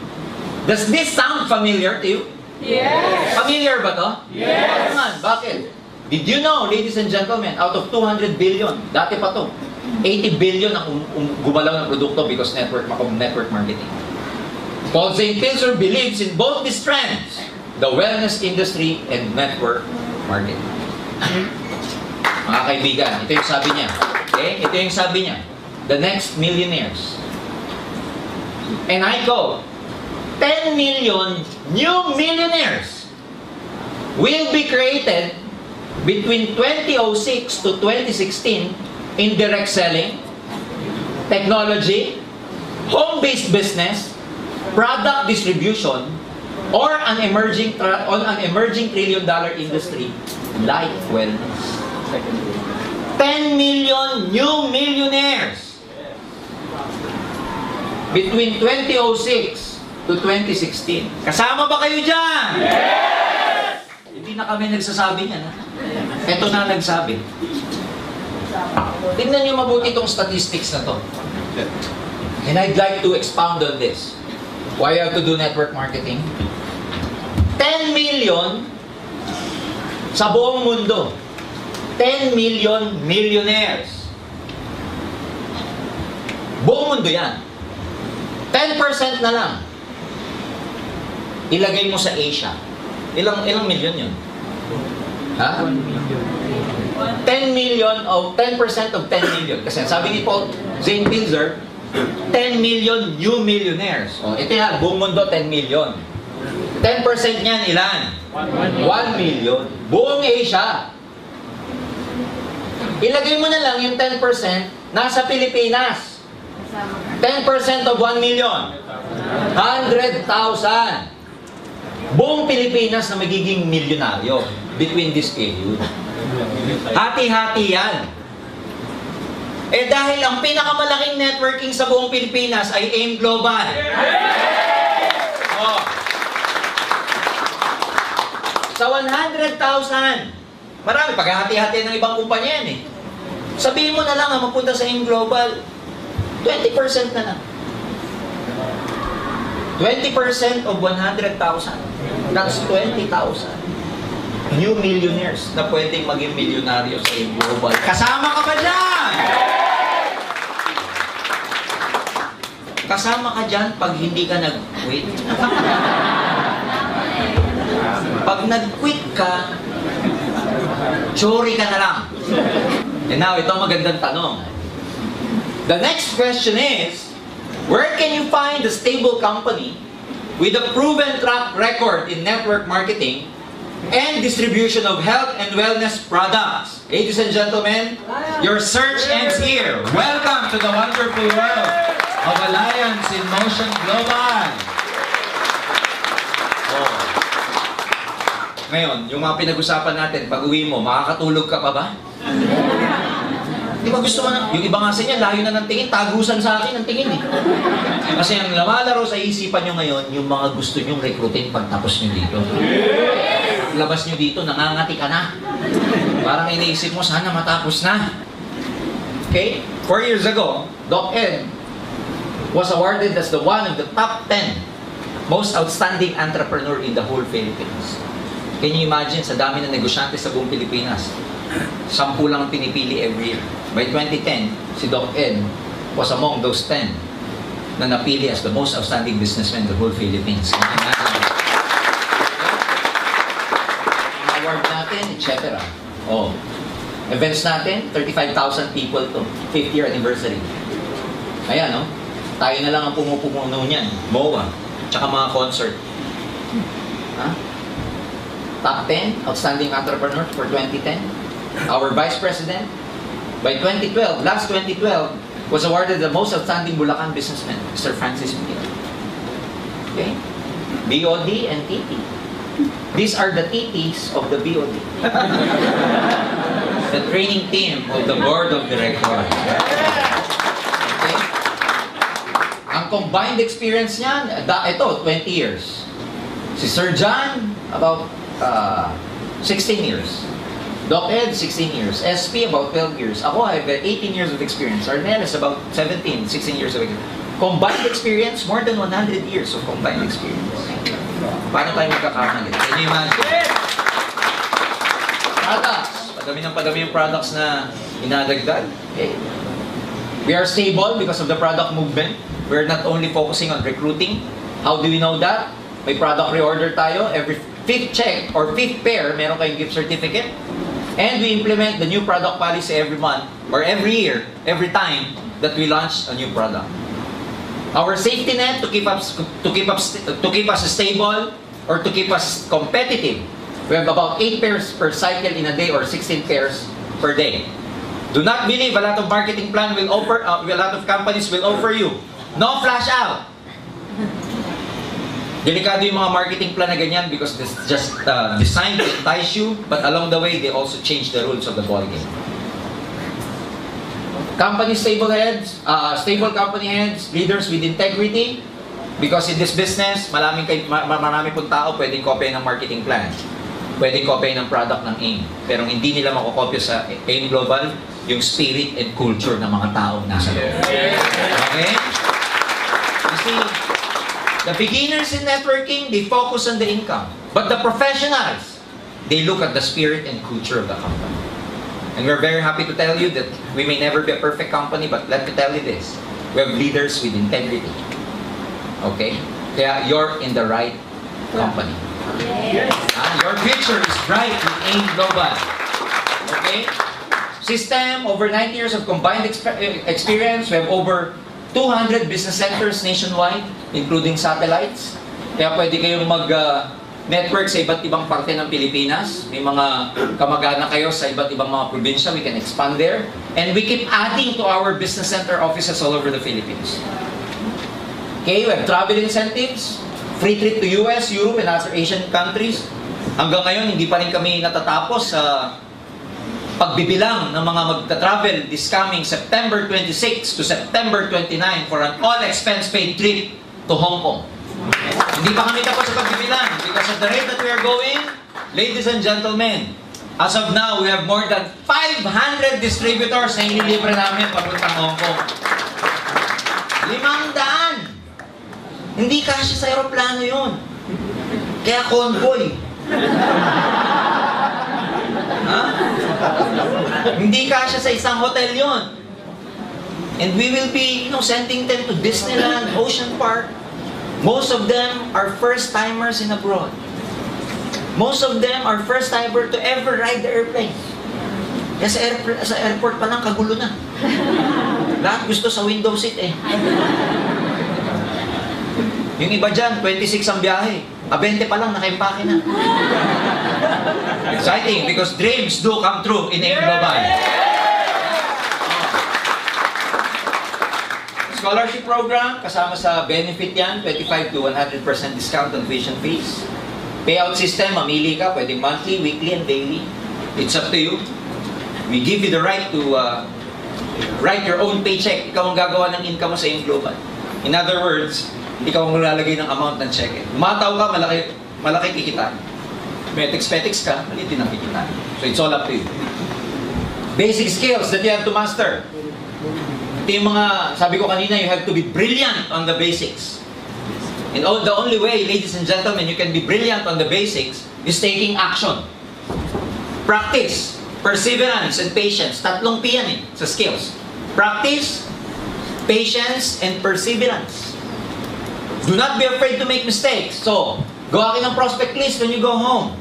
does this sound familiar to you? Yes! Familiar ba to? Yes! Naman, bakit? Did you know, ladies and gentlemen, out of 200 billion, dati pa to, 80 billion ang gumalaw ng produkto because network marketing. Paul St. Pilzer believes in both these trends, the wellness industry and network marketing. Mga kaibigan, ito yung sabi niya. Okay? Ito yung sabi niya. The next millionaires. And I quote, 10 million new millionaires will be created between 2006 to 2016 in direct selling, technology, home-based business, product distribution, or an emerging trillion-dollar industry like wellness. 10 million new millionaires between 2006 to 2016. Kasama ba kayo dyan? Yes! Hindi na kami nagsasabi niyan. Ito na nagsabi. Tingnan niyo mabuti itong statistics na to. And I'd like to expound on this. Why you have to do network marketing? 10 million sa buong mundo. 10 million millionaires. Buong mundo yan. 10% na lang. Ilagay mo sa Asia. Ilang million yun? Ha? 10 million of 10% of 10 million. Kasi sabi ni Paul St. Pilzer, 10 million new millionaires. O, ito yan, buong mundo 10 million. 10% niyan ilan? 1 million. Buong Asia. Ilagay mo na lang yung 10% nasa Pilipinas. 10% of 1 million. 100,000. Buong Pilipinas na magiging milyonaryo between this period. Hati-hati yan. Eh dahil ang pinakamalaking networking sa buong Pilipinas ay AIM Global. Oh. Sa 100,000, marami, paghahati-hati ng ibang kumpanya yan eh. Sabihin mo na lang ang mapunta sa AIM Global, 20% na lang. 20% of 100,000. That's 20,000. New millionaires na pwedeng maging milyonaryo sa AIM Global. Kasama ka ba dyan? Kasama ka dyan pag hindi ka nag-quit. Pag nag-quit ka, chori ka na lang. And now, ito ang magandang tanong. The next question is, where can you find a stable company with a proven track record in network marketing and distribution of health and wellness products? Ladies and gentlemen, your search ends here. Welcome to the wonderful world of Alliance in Motion Global. Oh. Ngayon, yung mga pinag-usapan natin, pag uwi mo, makakatulog ka pa ba? Di ba gusto mo na? Yung iba nga sa inyo, layo na ng tingin, tagusan sa akin ang tingin eh. Kasi ang lumalaro sa isipan nyo ngayon, yung mga gusto nyong rekrutin pagtapos nyo dito. Labas nyo dito, nangangati ka na. Parang iniisip mo, sana matapos na. Okay? 4 years ago, Doc Ed was awarded as the one of the top 10 most outstanding entrepreneur in the whole Philippines. Can you imagine, sa dami ng negosyante sa buong Pilipinas, 10 lang ang pinipili every year. By 2010, si Doc Ed was among those 10 na napili as the most outstanding businessman in the whole Philippines. Can you imagine? Ang award natin, etc. Oh. Events natin, 35,000 people to. 5th year anniversary. Ayan, no? Tayo na lang ang pumupuno niyan. MOA. Tsaka mga concert. Ha? Top 10 outstanding entrepreneurs for 2010. Our Vice President, by 2012, last 2012, was awarded the most outstanding Bulacan businessman, Mr. Francis Miguel. Okay? BOD and TT. These are the TTs of the BOD. The training team of the Board of Directors. Okay? Ang combined experience niyan, ito, 20 years. Si Sir John, about 16 years. Doc Ed, 16 years. SP, about 12 years. Ako, I have 18 years of experience. Arnel is about 17, 16 years of experience. Combined experience, more than 100 years of combined experience. Paano tayo magkakamali? Can you imagine? Products. Padami yung products na inadagdag. Okay. We are stable because of the product movement. We are not only focusing on recruiting. How do we know that? May product reorder tayo. Every 5th check or 5th pair, meron kayong gift certificate. And we implement the new product policy every month or every year, every time that we launch a new product. Our safety net to keep us stable or to keep us competitive. We have about 8 pairs per cycle in a day or 16 pairs per day. Do not believe a lot of marketing plan will offer, a lot of companies will offer you. No flash out. Delikado yung mga marketing plan na ganyan because it's just designed to entice you, but along the way, they also change the rules of the ballgame. Company stable heads, stable company heads, leaders with integrity, because in this business, marami pong tao pwedeng kopya ng marketing plan. Pwedeng kopya ng product ng AIM. Pero hindi nila makokopya sa AIM Global yung spirit and culture ng mga tao nasa loob. Okay? You see, the beginners in networking, they focus on the income. But the professionals, they look at the spirit and culture of the company. And we're very happy to tell you that we may never be a perfect company, but let me tell you this. We have leaders with integrity. Okay? Kaya you're in the right company. Your future is bright with AIM Global. Okay? System, over 9 years of combined experience. We have over 200 business centers nationwide, including satellites. Kaya pwede kayong mag-network sa iba't ibang parte ng Pilipinas. May mga kamag-anak kayo sa iba't ibang mga probinsya. We can expand there. And we keep adding to our business center offices all over the Philippines. Okay, we have travel incentives, free trip to US, Europe, and other Asian countries. Hanggang ngayon, hindi pa rin kami natatapos sa pagbibilang ng mga magta-travel this coming September 26 to September 29 for an all-expense-paid trip to Hong Kong. Hindi pa kami tapos sa pagbibilang because at the rate that we are going, ladies and gentlemen, as of now, we have more than 500 distributors na inilibre namin papuntang Hong Kong. 500! Hindi kasya sa aeroplano yun. Kaya convoy. Ha? Hindi kasya sa isang hotel yon. And we will be, sending them to Disneyland, Ocean Park. Most of them are first-timers in abroad. Most of them are first-timer to ever ride the airplane. Kaya sa airport pa lang, kagulo na. Lahat gusto sa window seat eh. Yung iba dyan, 26 ang biyahe. 20 pa lang, nakaimpake na. Exciting because dreams do come true in AIM Global. Scholarship program, kasama sa benefit yan, 25 to 100% discount on tuition fees. Payout system, mamili ka, pwedeng monthly, weekly, and daily. It's up to you. We give you the right to Write your own paycheck. Ikaw ang gagawa ng income mo sa iyong global. In other words, ikaw ang lalagay ng amount ng check. Umataw ka, malaki kikita. Petiks ka, maliit din ang kikita. So it's all up to you. Basic skills that you have to master. Ito yung mga, sabi ko kanina, you have to be brilliant on the basics. And the only way, ladies and gentlemen, you can be brilliant on the basics is taking action. Practice, perseverance, and patience. Tatlong P yan sa skills. Practice, patience, and perseverance. Do not be afraid to make mistakes. So, gawa kayo ng prospect list when you go home.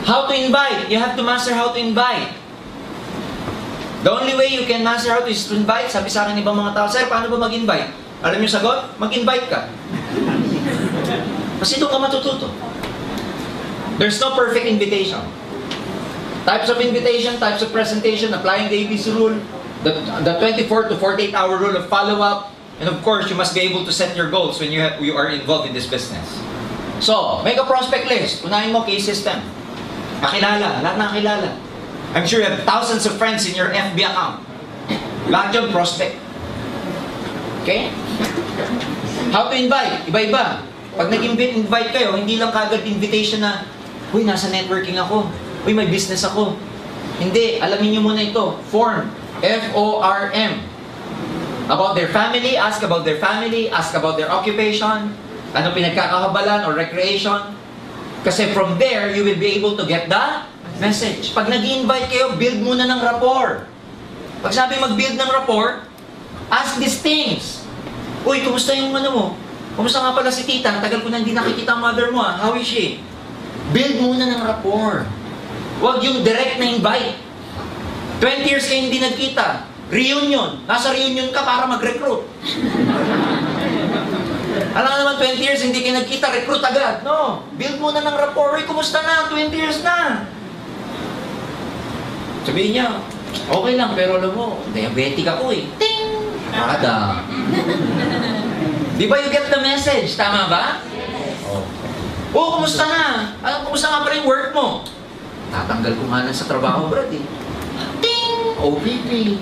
How to invite? You have to master how to invite. The only way you can master how to is to invite. Sabi sa akin ibang mga tao, sir, paano ba mag-invite? Alam niyo sagot? Mag-invite ka. Kasi doon ka matututo. There's no perfect invitation. Types of invitation, types of presentation, applying the ABC rule, the 24 to 48 hour rule of follow-up, and of course, you must be able to set your goals when you are involved in this business. So, make a prospect list. Unahin mo, case system. Kakilala, lahat nakakilala. I'm sure you have thousands of friends in your FB account. Lahat yun, prospect. Okay? How to invite? Iba-iba. Pag nag-invite kayo, hindi lang kagad invitation na, uy, nasa networking ako. Uy, may business ako. Hindi, alamin nyo muna ito. Form. F-O-R-M. About their family, ask about their family, ask about their occupation, ano pinagkakahabalan or recreation. Kasi from there, you will be able to get the message. Pag nag-invite kayo, build muna ng rapport. Pag sabi mag-build ng rapport, ask these things. Uy, kumusta yung ano mo? Kumusta nga pala si tita? Tagal ko na hindi nakikita ang mother mo. How is she? Build muna ng rapport. Huwag yung direct na invite. 20 years kayo hindi nagkita. Reunion. Nasa reunion ka para mag-recruit. Alam naman, 20 years hindi kayo nagkita, recruit agad. No. Build muna ng rapport. Uy, kumusta na? 20 years na. Sabihin niya, okay lang, pero alam mo, diabetic ako eh. Ting! Ada. Di ba you get the message? Tama ba? Oh, kumusta na? Kumusta nga pa rin work mo? Tatanggal ko nga na sa trabaho, Brad eh. Ting! OPP.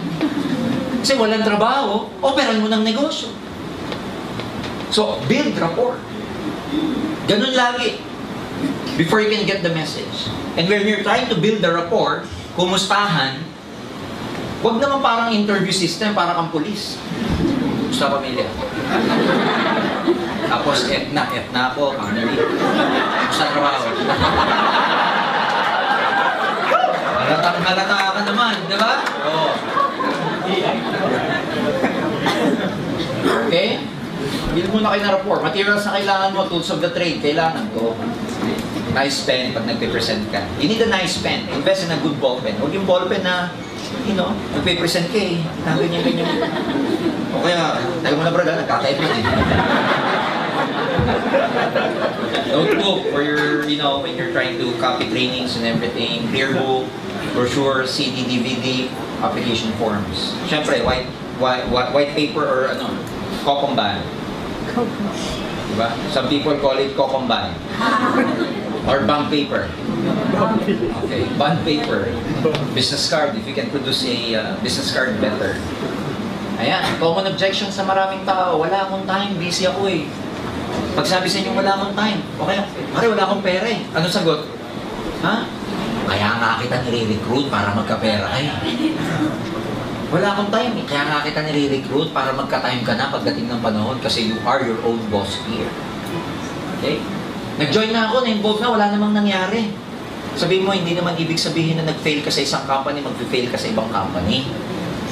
Kasi walang trabaho, operan mo ng negosyo. So, build rapport. Ganun lagi. Before you can get the message. And when you're trying to build the rapport, kumustahan, wag naman parang interview system, parang kang pulis. Sa pamilya. Tapos, F na ako, sa trabaho. Halata ka naman, di ba? Oo. Okay? Build muna kayo na rapport. Materials na kailangan mo, tools of the trade, kailangan to. Nice pen pag nagpe-present ka. You need a nice pen. Invest in a good ball pen. Huwag yung ball pen na, nagpe-present ka eh. Ganyan. O kaya, tayo mo na brad, nagkakaip na eh. Notebook for your, when you're trying to copy trainings and everything. Clear book, brochure, CD, DVD, application forms. Siyempre, white paper or kokomban. Diba? Some people call it kokomban. Or bond paper. Okay, bond paper. Business card, if you can produce a business card, better. Ayan, common objection sa maraming tao, wala akong time, busy ako eh. Pag sabi sa inyo, wala akong time, okay, pare, wala akong pera eh. Ano sagot? Ha? Kaya nga kita nire-recruit para magka-pera eh. Wala akong time eh. Kaya nga kita nire-recruit para magka-time ka na pagdating ng panahon kasi you are your own boss here. Okay? Nag-join na ako, na-involve na, wala namang nangyari. Sabihin mo, hindi naman ibig sabihin na nag-fail ka sa isang company, mag-fail ka sa ibang company.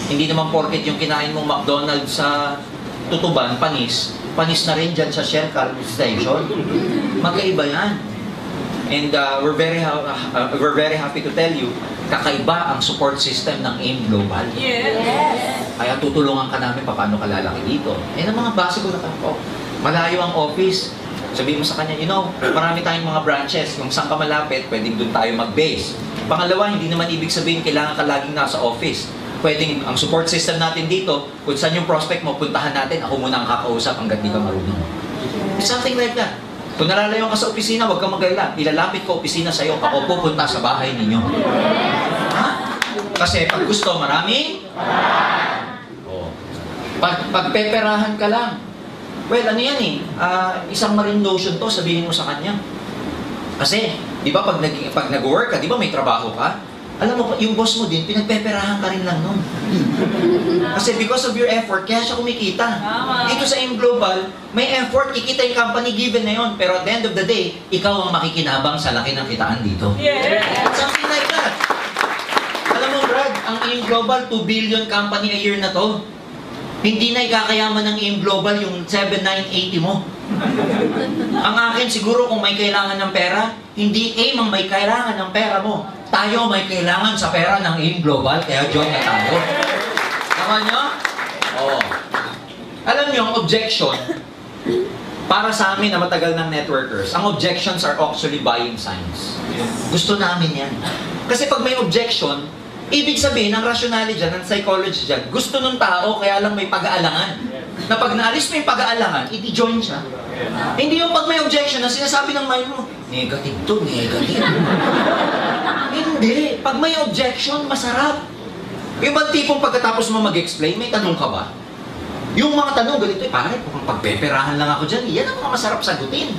Hindi naman porket yung kinain mong McDonald's sa Tutuban, panis na rin dyan sa Shell Car Station. Magkaiba yan. And we're very happy to tell you, kakaiba ang support system ng AIM Global. Yes. Kaya tutulungan ka namin paano ka lalaki dito. Yan ang mga basic ko na malayo ang office. Sabihin mo sa kanya, marami tayong mga branches. Kung saan ka malapit, pwedeng doon tayo mag-base. Pangalawa, hindi naman ibig sabihin kailangan ka laging nasa office. Pwedeng, ang support system natin dito, kung saan yung prospect mo, puntahan natin, ako muna ang kakausap hanggang di ka marunong. It's something like that. Kung nalalayo ka sa opisina, huwag kang mag-alala. Ilalapit ko opisina sa'yo, ako pupunta sa bahay ninyo. Ha? Kasi pag gusto, marami? Oh. Pagpeperahan ka lang. Well, ano yan eh, isang marine lotion to, sabihin mo sa kanya. Kasi, di ba pag nag-work ka, di ba may trabaho ka? Alam mo, yung boss mo din, pinagpeperahan ka rin lang nun. Kasi because of your effort, kaya siya kumikita. Dito sa AIM Global, may effort, kikita yung company given na yun. Pero at the end of the day, ikaw ang makikinabang sa laki ng kitaan dito. Something like that. Alam mo, Brad, ang AIM Global, 2 billion company a year na to. Hindi na ikakayaman ng AIM Global yung 7,980 mo. Ang akin, siguro kung may kailangan ng pera, hindi AIM ang may kailangan ng pera mo. Tayo may kailangan sa pera ng AIM Global, kaya join na tayo. Tama nyo? Oo. Alam nyo, ang objection, para sa amin na matagal ng networkers, ang objections are actually buying signs. Gusto namin yan. Kasi pag may objection, ibig sabihin, ang rationality dyan, ang psychology dyan, gusto ng tao, kaya lang may pag-aalangan. Na pag naalis mo yung pag-aalangan, i-join siya. Hindi yung pag may objection na sinasabi ng mind mo, negative to, negative. Hindi. Pag may objection, masarap. Yung bang tipong pagkatapos mo mag-explain, may tanong ka ba? Yung mga tanong, ganito, pare, kung pagpeperahan lang ako dyan, yan ang mga masarap sagutin.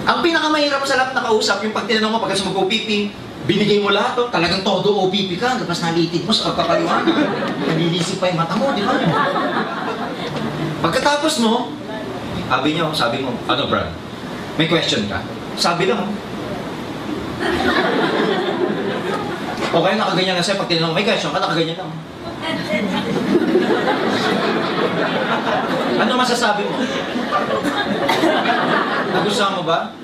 Ang pinakamahirap sa lahat na kausap, yung pag tinanong mo, pagkatapos mag-OPP, binigay mo lahat, talagang todo OPP ka, tapos nalitid mo sa pagpapaliwanag. Nalilisip pa yung mata mo, di ba? Pagkatapos mo, sabi mo, ano Brad, may question ka? Sabi lang, okay, nakaganyan na sa'yo, pag tinanong, may question ka, nakaganyan lang. Ano masasabi mo? Nagustuhan mo ba?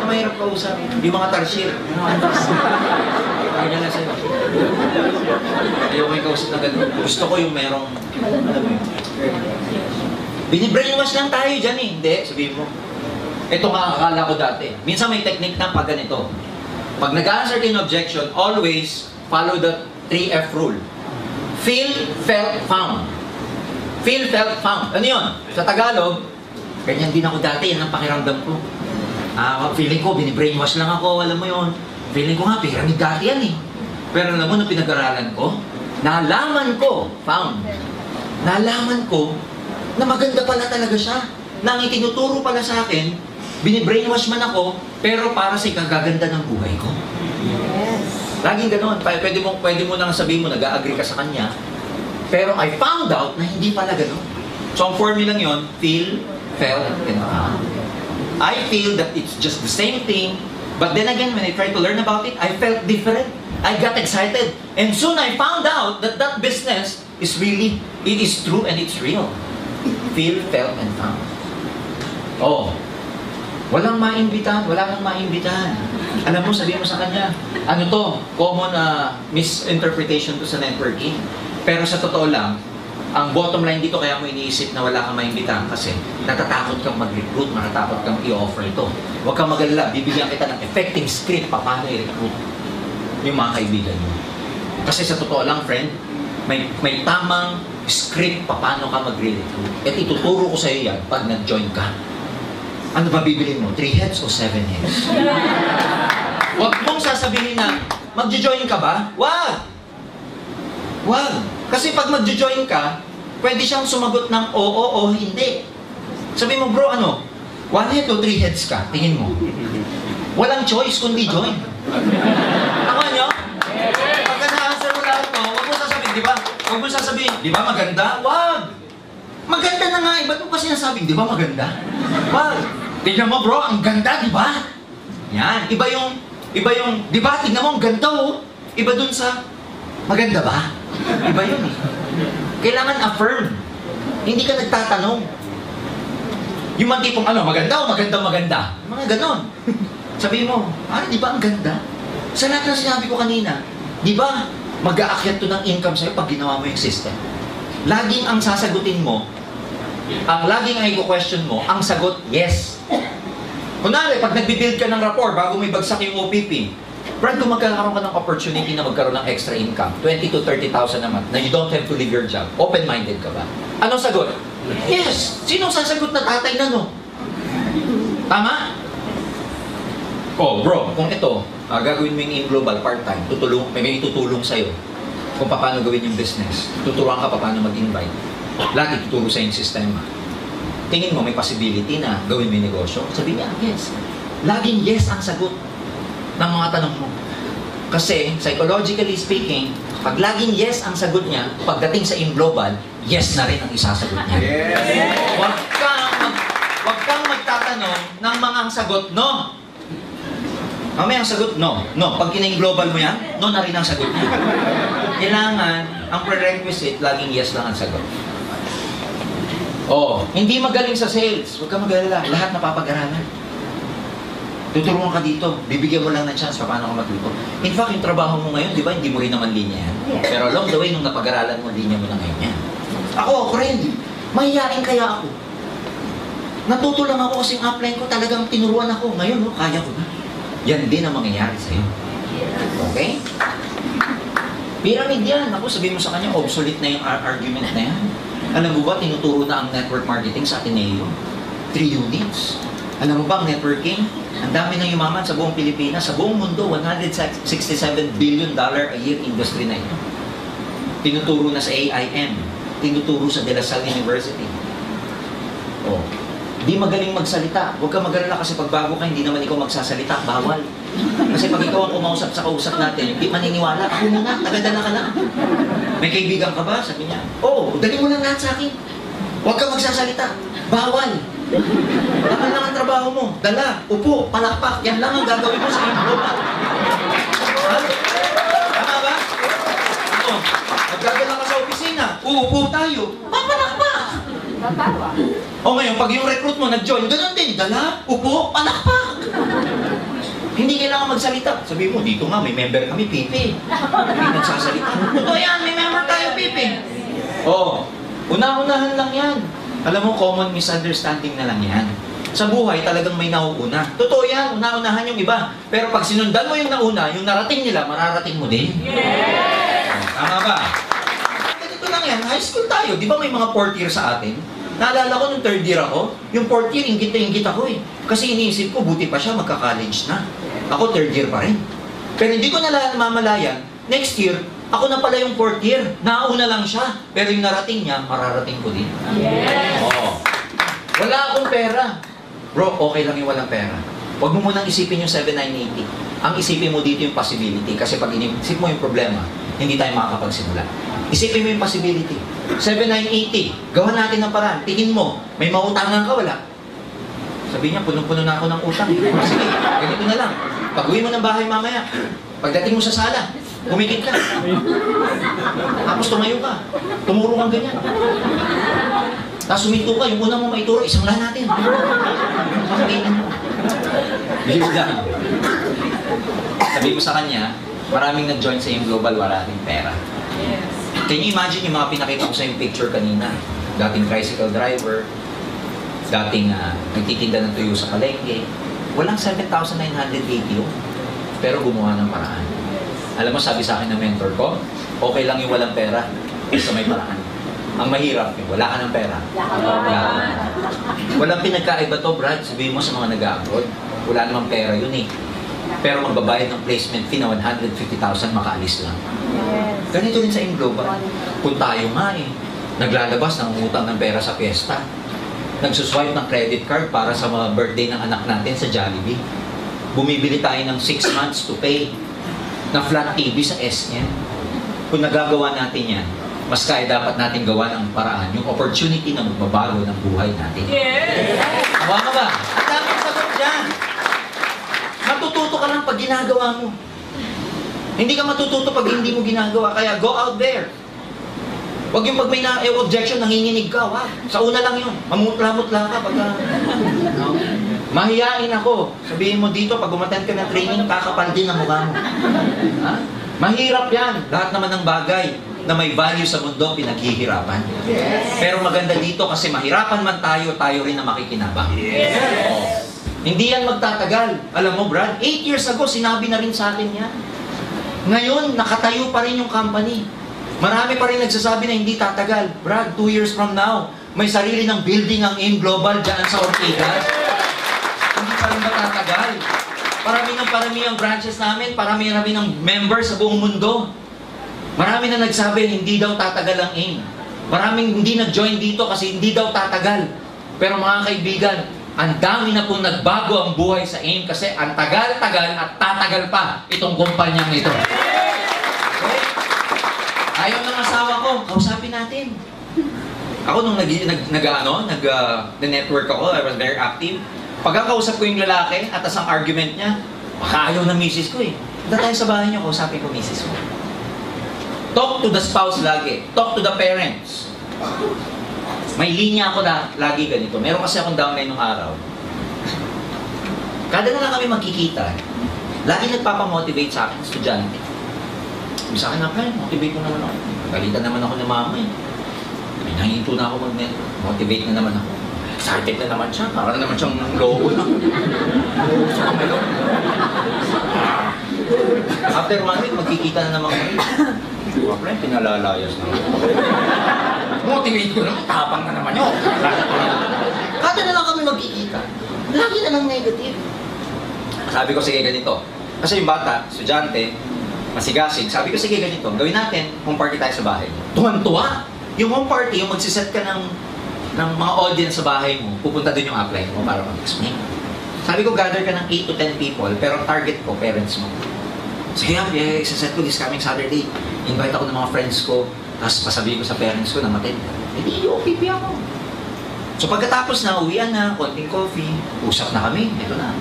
Mahirap ka usap. Yung mga tarsier. Ganyan na sa'yo. Ayoko yung kausap na gano'n. Gusto ko yung merong, alam mo yun. Binibrainwash lang tayo dyan eh. Hindi, sabihin mo. Ito nga akala ko dati. Minsan may technique na pag ganito. Pag nag-answer kayo ng objection, always follow the 3F rule. Feel, felt, found. Feel, felt, found. Ano yun? Sa Tagalog, ganyan din ako dati. Yan ang pakiramdam ko. Feeling ko, binibrainwash lang ako, alam mo yun. Feeling ko nga, pyramid dati yan eh. Pero alam mo, nung pinag-aralan ko, nalaman ko, found, nalaman ko, na maganda pala talaga siya. Na ang itinuturo pala sa akin, binibrainwash man ako, pero para sa ikagaganda ng buhay ko. Yes. Laging ganoon. Pwede mo nang sabihin mo, nag-agree ka sa kanya, pero I found out na hindi pala ganoon. So ang formula lang yun, feel, felt, and found. I feel that it's just the same thing, but then again, when I tried to learn about it, I felt different. I got excited. And soon I found out that that business is really, it is true and it's real. Feel, felt, and found. Oh, walang maimbitahan, wala kang maimbitahan. Alam mo, sabihin mo sa kanya, ano to, common misinterpretation to sa networking. Pero sa totoo lang, ang bottom line dito, kaya mo iniisip na wala kang maimbitahan kasi natatakot kang mag-recruit, natatakot kang i-offer ito. Huwag kang mag-alala, bibigyan kita ng effective script paano i-recruit yung mga kaibigan mo. Kasi sa totoo lang, friend, may tamang script paano ka mag-recruit. At ituturo ko sa iyo yan pag nag-join ka. Ano ba bibilin mo? 3 heads o 7 heads? Huwag mong sasabihin na, mag-join ka ba? Wag! Wag! Kasi pag mag-join ka, pwede siyang sumagot ng oo o hindi. Sabi mo, bro, ano? 1 head o 3 heads ka? Tingin mo. Walang choice kundi join. Ako nyo? Pagka na-answer mo lahat to, huwag mo sasabihin, di ba? Huwag mo sasabihin, di ba maganda? Wag! Maganda na nga, ba't mo pa sinasabing, di ba maganda? Wag! Tingnan mo bro, ang ganda, di ba? Yan, iba yung, di ba, tingnan mo, ang ganda oh. Iba dun sa, maganda ba? Iba yun eh. Kailangan affirm. Hindi ka nagtatanong. Yung mga tipong, ano, maganda o maganda? Mga ganon. Sabihin mo, di ba ang ganda? Sa lahat ng sinabi ko kanina, di ba, mag-aakyat to ng income sa'yo pag ginawa mo yung system. Laging ang sasagutin mo, laging ang i-question mo, ang sagot, yes. Kunwari, pag nagbibuild ka ng rapport bago may bagsak yung OPP, Brad, kung magkakaroon ka ng opportunity na magkaroon ng extra income, 20 to 30,000 a month, na you don't have to leave your job, open-minded ka ba? Anong sagot? Yes! Sinong sasagot na tatay na no? Tama? Oh, bro, kung ito, gagawin mo yung in global part-time, may itutulong sa'yo kung paano gawin yung business. Tuturuan ka paano mag-invite. Lahat ituturo sa yung sistema. Tingin mo may possibility na gawin mo yung negosyo? Sabi niya, yes. Laging yes ang sagot ng mga tanong mo. Kasi, psychologically speaking, pag laging yes ang sagot niya, pagdating sa in global, yes na rin ang isasagot niya. Yes. Huwag kang magtatanong ng mga ang sagot, no. Mamaya ang sagot, no. No. Pag kina-in global mo yan, no na rin ang sagot niya. Kailangan, ang prerequisite, laging yes lang ang sagot. Oh, hindi magaling sa sales. Huwag kang mag-alala. Lahat napapag-aralan. Tuturuan ka dito. Bibigyan mo lang ng chance paano ka matuto. In fact, yung trabaho mo ngayon, di ba, hindi mo rin naman linya yan. Pero along the way, nung napag-aralan mo, linya mo na ngayon yan. Ako, friend, mahihain kaya ako. Natuto lang ako kasi yung upline ko, talagang tinuruan ako. Ngayon, no, kaya ko na. Yan din ang mangyayari sa'yo. Okay? Pyramid yan. Ako, sabihin mo sa kanya, obsolete na yung argument na yan. Alam mo ba, tinuturo na ang network marketing sa Ateneo? 3 units. Alam mo ba, ang networking? Ang dami ng yumaman sa buong Pilipinas, sa buong mundo, $167 billion a year industry na ito. Tinuturo na sa AIM. Tinuturo sa De La Salle University. Oh. Di magaling magsalita. Huwag ka mag-alala kasi pag bago ka, hindi naman ikaw magsasalita. Bawal. Kasi pag ikaw ang kumausap sa kausap natin, hindi maniniwala. Ako muna, tagadala ka na. May kaibigan ka ba? Sabi niya, oo, dali mo lang lahat sa akin. Huwag ka magsasalita. Bawal. Ano lang ang trabaho mo? Dala, upo, palakpak. Yan lang ang gagawin mo sa iyong ha? Tama ba? Ako, magdadala ka sa opisina. Uupo tayo. Papalakpak. O ngayon, pag yung recruit mo nag-join, ganun din. Dala, upo, palakpak. Hindi kailangan magsalita. Sabi mo, dito nga, may member kami, Pipi. Hindi nagsasalita. Totoo yan, may member tayo, Pipi. Oo. Una-unahan lang yan. Alam mo, common misunderstanding na lang yan. Sa buhay, talagang may nauuna. Totoo yan, una-unahan yung iba. Pero pag sinundan mo yung nauna, yung narating nila, mararating mo din. Yes! Tama ba? Ganito lang yan, high school tayo. Di ba may mga fourth year sa atin? Naalala ko nung third year ako, yung fourth year, ingit na ingit ako eh. Kasi iniisip ko, buti pa siya, magka-college na. Ako third year pa rin. Pero hindi ko namamalayan, next year, ako na pala yung fourth year. Nauna lang siya. Pero yung narating niya, mararating ko din. Yes! Oo. Wala akong pera. Bro, okay lang yung walang pera. Huwag mo munang isipin yung 7980. Ang isipin mo dito yung possibility. Kasi pag inisip mo yung problema, hindi tayo makakapagsimula. Isipin mo yung possibility. 7980. Gawa natin ng paraan. Tingin mo, may mautangan ka, wala. Sabi niya, punong-puno na ako ng utang. Sige, ganito na lang. Pag-uwi mo ng bahay mamaya. Pagdating mo sa sala, umikit ka. Tapos tumayo ka. Tumuro kang ganyan. Tapos suminto ka. Yung una mo maituro, isang lahat natin. Makakainan mo. Bigyan lang. Sabi ko sa kanya, maraming nag-join sa yung global, wala rin pera. Can you imagine yung mga pinakita ko sa yung picture kanina? Dating tricycle driver, dating nagtitinda ng tuyo sa palengke. Walang 7,980 yun. Pero gumawa ng paraan. Alam mo, sabi sa akin ng mentor ko, okay lang yung walang pera, isa may paraan. Ang mahirap yung wala ka ng pera. Walang pinagkaiba to, Brad. Sabihin mo sa mga nag-abroad, wala namang pera yun eh. Pero magbabayad ng placement fee na 150,000, makaalis lang. Ganito rin sa Global. Kung tayo nga eh, naglalabas ng utang ng pera sa piyesta, nagsuswipe ng credit card para sa mga birthday ng anak natin sa Jollibee, bumibili tayo ng 6 months to pay na flat TV sa SN. Kung nagagawa natin yan, mas kaya dapat natin gawa ng paraan, yung opportunity na magbabago ng buhay natin. Yes! Hawa ka ba? Ang daming sagot dyan. Matututo ka lang pag ginagawa mo. Hindi ka matututo pag hindi mo ginagawa. Kaya go out there. Huwag yung pag may objection, nanginginig ka. Wag. Sa una lang yun. Mamutla-mutla ka pag... No? Mahiyain ako. Sabihin mo dito, pag umattend ka ng training, kakapal din ang mukha mo. Ha? Mahirap yan. Lahat naman ng bagay na may value sa mundo, pinaghihirapan. Yes. Pero maganda dito kasi mahirapan man tayo, tayo rin na makikinabang. Yes. Oh. Hindi yan magtatagal. Alam mo, Brad, 8 years ago, sinabi na rin sa akin yan. Ngayon, nakatayo pa rin yung company. Marami pa rin nagsasabi na hindi tatagal. Brad, 2 years from now, may sarili ng building ang AIM Global dyan sa Ortigas. Hindi pa rin matatagal. Parami ang branches namin, parami ng members sa buong mundo. Marami na nagsabi, hindi daw tatagal ang AIM. Maraming hindi nag-join dito kasi hindi daw tatagal. Pero mga kaibigan, ang dami na pong nagbago ang buhay sa AIM kasi ang tagal-tagal at tatagal pa itong kumpanyang ito. Okay? Ayaw ng asawa ko, kausapin natin. Ako nung nag-network ako, I was very active. Pagkakausap ko yung lalaki at ang argument niya, baka ayaw ng misis ko eh. Punta tayo sa bahay niyo, kausapin ko misis ko. Talk to the spouse lagi. Talk to the parents. May linya ako na lagi ganito. Meron kasi akong downline nung araw. Kada na lang kami magkikita, lagi nagpapamotivate sa akin, estudyante. Sabi sa akin, motivate ko naman ako. Galitan naman ako ng mama eh. May nahinto na ako mag-network. Motivate na naman ako. Excited na naman siya. Parang naman siyang logo na. Sa kamay ko. After 1 week, magkikita na naman kami. Friend, pinalalayas na. Motivate ko naman, tapang na naman yun. Kada na lang kami magkikita. Lagi na lang negative. Sabi ko, sige ganito. Kasi yung bata, estudyante, masigasig. Sabi ko, sige ganito. Gawin natin, home party tayo sa bahay. Tuwan-tuwa. Yung home party, yung magsiset ka ng mga audience sa bahay mo, pupunta din yung upline mo para mag-explain. Sabi ko, gather ka ng 8 to 10 people, pero target ko, parents mo. Sige, isa-set ko this coming Saturday. Invite ako ng mga friends ko, tapos pasabihin ko sa parents ko na matid. Hindi, OPP ako. So pagkatapos na, uwian na, konting coffee, usap na kami, ito na.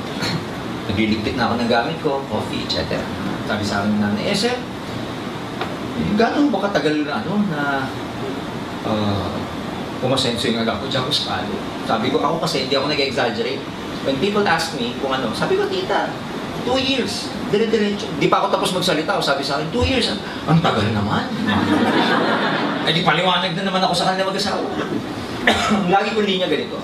Nagliligpit na ako ng gamit ko, coffee, etc. Sabi sa akin ng nanay, sir, gano'n ba katagal na pumasenso yung anak ko dyan ko sa palo. Sabi ko, ako kasi hindi ako nag-exaggerate. When people ask me kung ano, sabi ko, tita, 2 years. Dire-diretso. Di pa ako tapos magsalita. Sabi sa akin, 2 years. Ang tagal naman. Ay di paliwanag na naman ako sa kanila mag-asawa. Lagi ko linya ganito.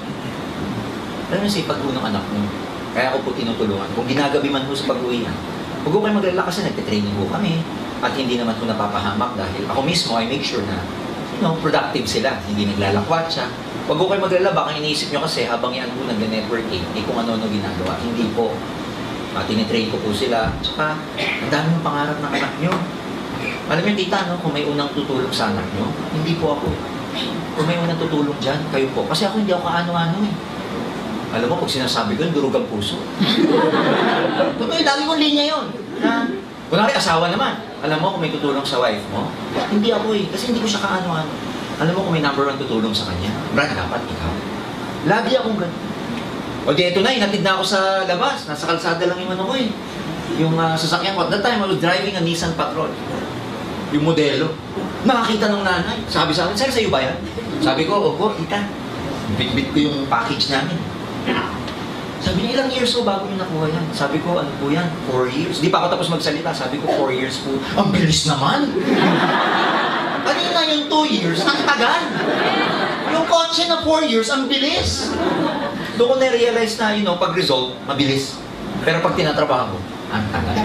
Alam mo sa pag-unang anak mo, kaya ako po tinutulungan. Kung ginagabi man ho sa pag-uwi yan, huwag ko kayo maglala kasi nagte-training ho kami. At hindi naman ho napapahamak dahil ako mismo I make sure na productive sila. Hindi naglalakwat siya. Huwag ko kayo maglala. Baka iniisip nyo kasi habang yan ho nag-networking, kung ano-ano ginagawa. Hindi po. Tinitrain ko po sila. Tsaka, ang daming pangarap ng anak nyo. Alam nyo, tita, kung may unang tutulong sa anak nyo, hindi po ako. Kung may unang tutulong dyan, kayo po. Kasi ako hindi ako kaano-ano eh. Alam mo, pag sinasabi ko, durog ang puso. Totoo, lagi kong linya yun. Kunwari, asawa naman. Alam mo, kung may tutulong sa wife mo, hindi ako eh. Kasi hindi ko siya kaano-ano. Alam mo, kung may number 1 tutulong sa kanya, Brad, dapat ikaw. Lagi akong ganun. O di, ito na, inatid na ako sa labas. Nasa kalsada lang yung ano ko eh. Yung sasakyan ko. At that time, I was driving a Nissan Patrol. Yung modelo. Nakakita ng nanay. Sabi sa akin, sir, sa'yo ba yan? Sabi ko, opo, tita. Bit-bit ko yung package namin. Sabi niya, ilang years ko bago yung nakuha yan? Sabi ko, ano po yan? 4 years. Di pa ako tapos magsalita. Sabi ko, 4 years po. Ang bilis naman! Kanina yung 2 years, ang tagal! Yung kotse na 4 years, ang bilis! Doon ko na-realize na, pag-result, mabilis. Pero pag tinatrabaho, ang tagal.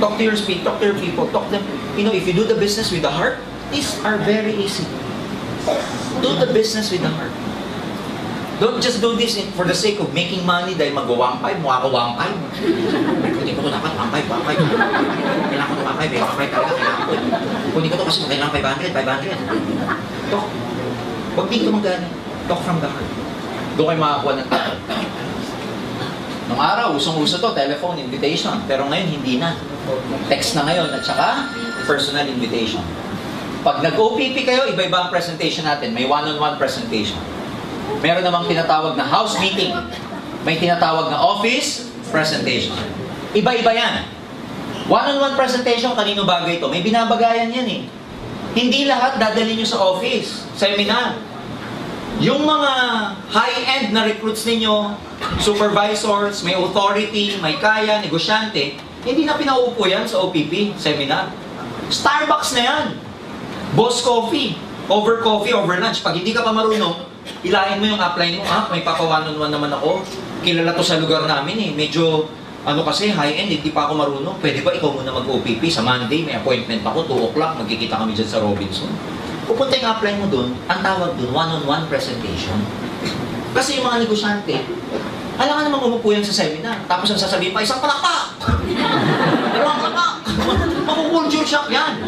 Talk to your speed, talk to your people, talk to them. If you do the business with the heart, these are very easy. Do the business with the heart. Don't just do this for the sake of making money dahil mag-1.5, mukha ko 1.5. Kunin ko ito dapat 1.5. Kailangan ko ito 1.5 talaga, kailangan ko. Kunin ko ito kasi kailangan 500. Talk. Huwag dito magaling. Talk from the heart. Doon kayo makakuha ng tao. Nung araw, usong-uso to, telephone invitation. Pero ngayon, hindi na. Text na ngayon at saka personal invitation. Pag nag-OPP kayo, iba-iba ang presentation natin. May one-on-one presentation. Meron namang tinatawag na house meeting. May tinatawag na office presentation. Iba-iba yan. One-on-one presentation, kanino bagay ito? May binabagayan yan eh. Hindi lahat dadalhin nyo sa office, seminar. Yung mga high-end na recruits ninyo, supervisors, may authority, may kaya, negosyante, hindi na pinaupo yan sa OPP, seminar. Starbucks na yan. Boss coffee, over lunch. Pag hindi ka pa marunong, ilahin mo yung upline mo, may papa-one-on-one naman ako. Kilala to sa lugar namin eh. Medyo, kasi high-end, hindi pa ako marunong. Pwede ba ikaw muna mag-OPP? Sa Monday, may appointment ako, 2 o'clock, magkikita kami dyan sa Robinson. Pupunta yung upline mo dun, ang tawag dun, one-on-one presentation. Kasi yung mga negosyante, Alam nga naman umupo yan sa seminar. Tapos ang sasabihin pa, isang palakpak! Dalawang palakpak! Makukulture shock yan.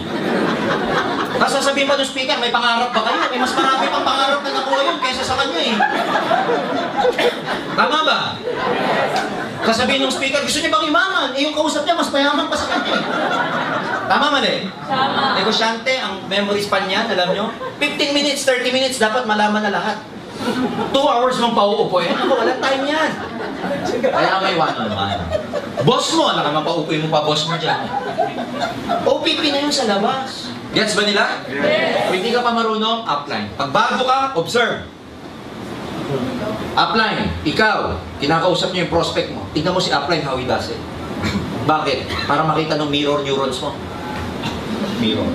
Tapos sasabihin pa ng speaker, may pangarap ba kayo? May mas marami pang pangarap na nakuha yun kaysa sa kanya eh. Tama ba? Sasabihin ng speaker, gusto niya bang imaman? Eh yung kausap niya, mas mayaman pa sa kanya eh. Tama mali? Tama. Negosyante, ang memory span niyan, alam nyo? 15 minutes, 30 minutes, dapat malaman na lahat. 2 hours mong pauupo yan. Ako, walang time yan. Kaya may one-on-one. Boss mo, alam naman pauupuin mo pa boss mo dyan. OPP na yun sa labas. Gets ba nila? Yes. Kung hindi ka pa marunong, upline. Pag bago ka, observe. Upline, ikaw, kinakausap niyo yung prospect mo. Tignan mo si upline how he does it. Bakit? Para makita ng mirror neurons mo. Mirror.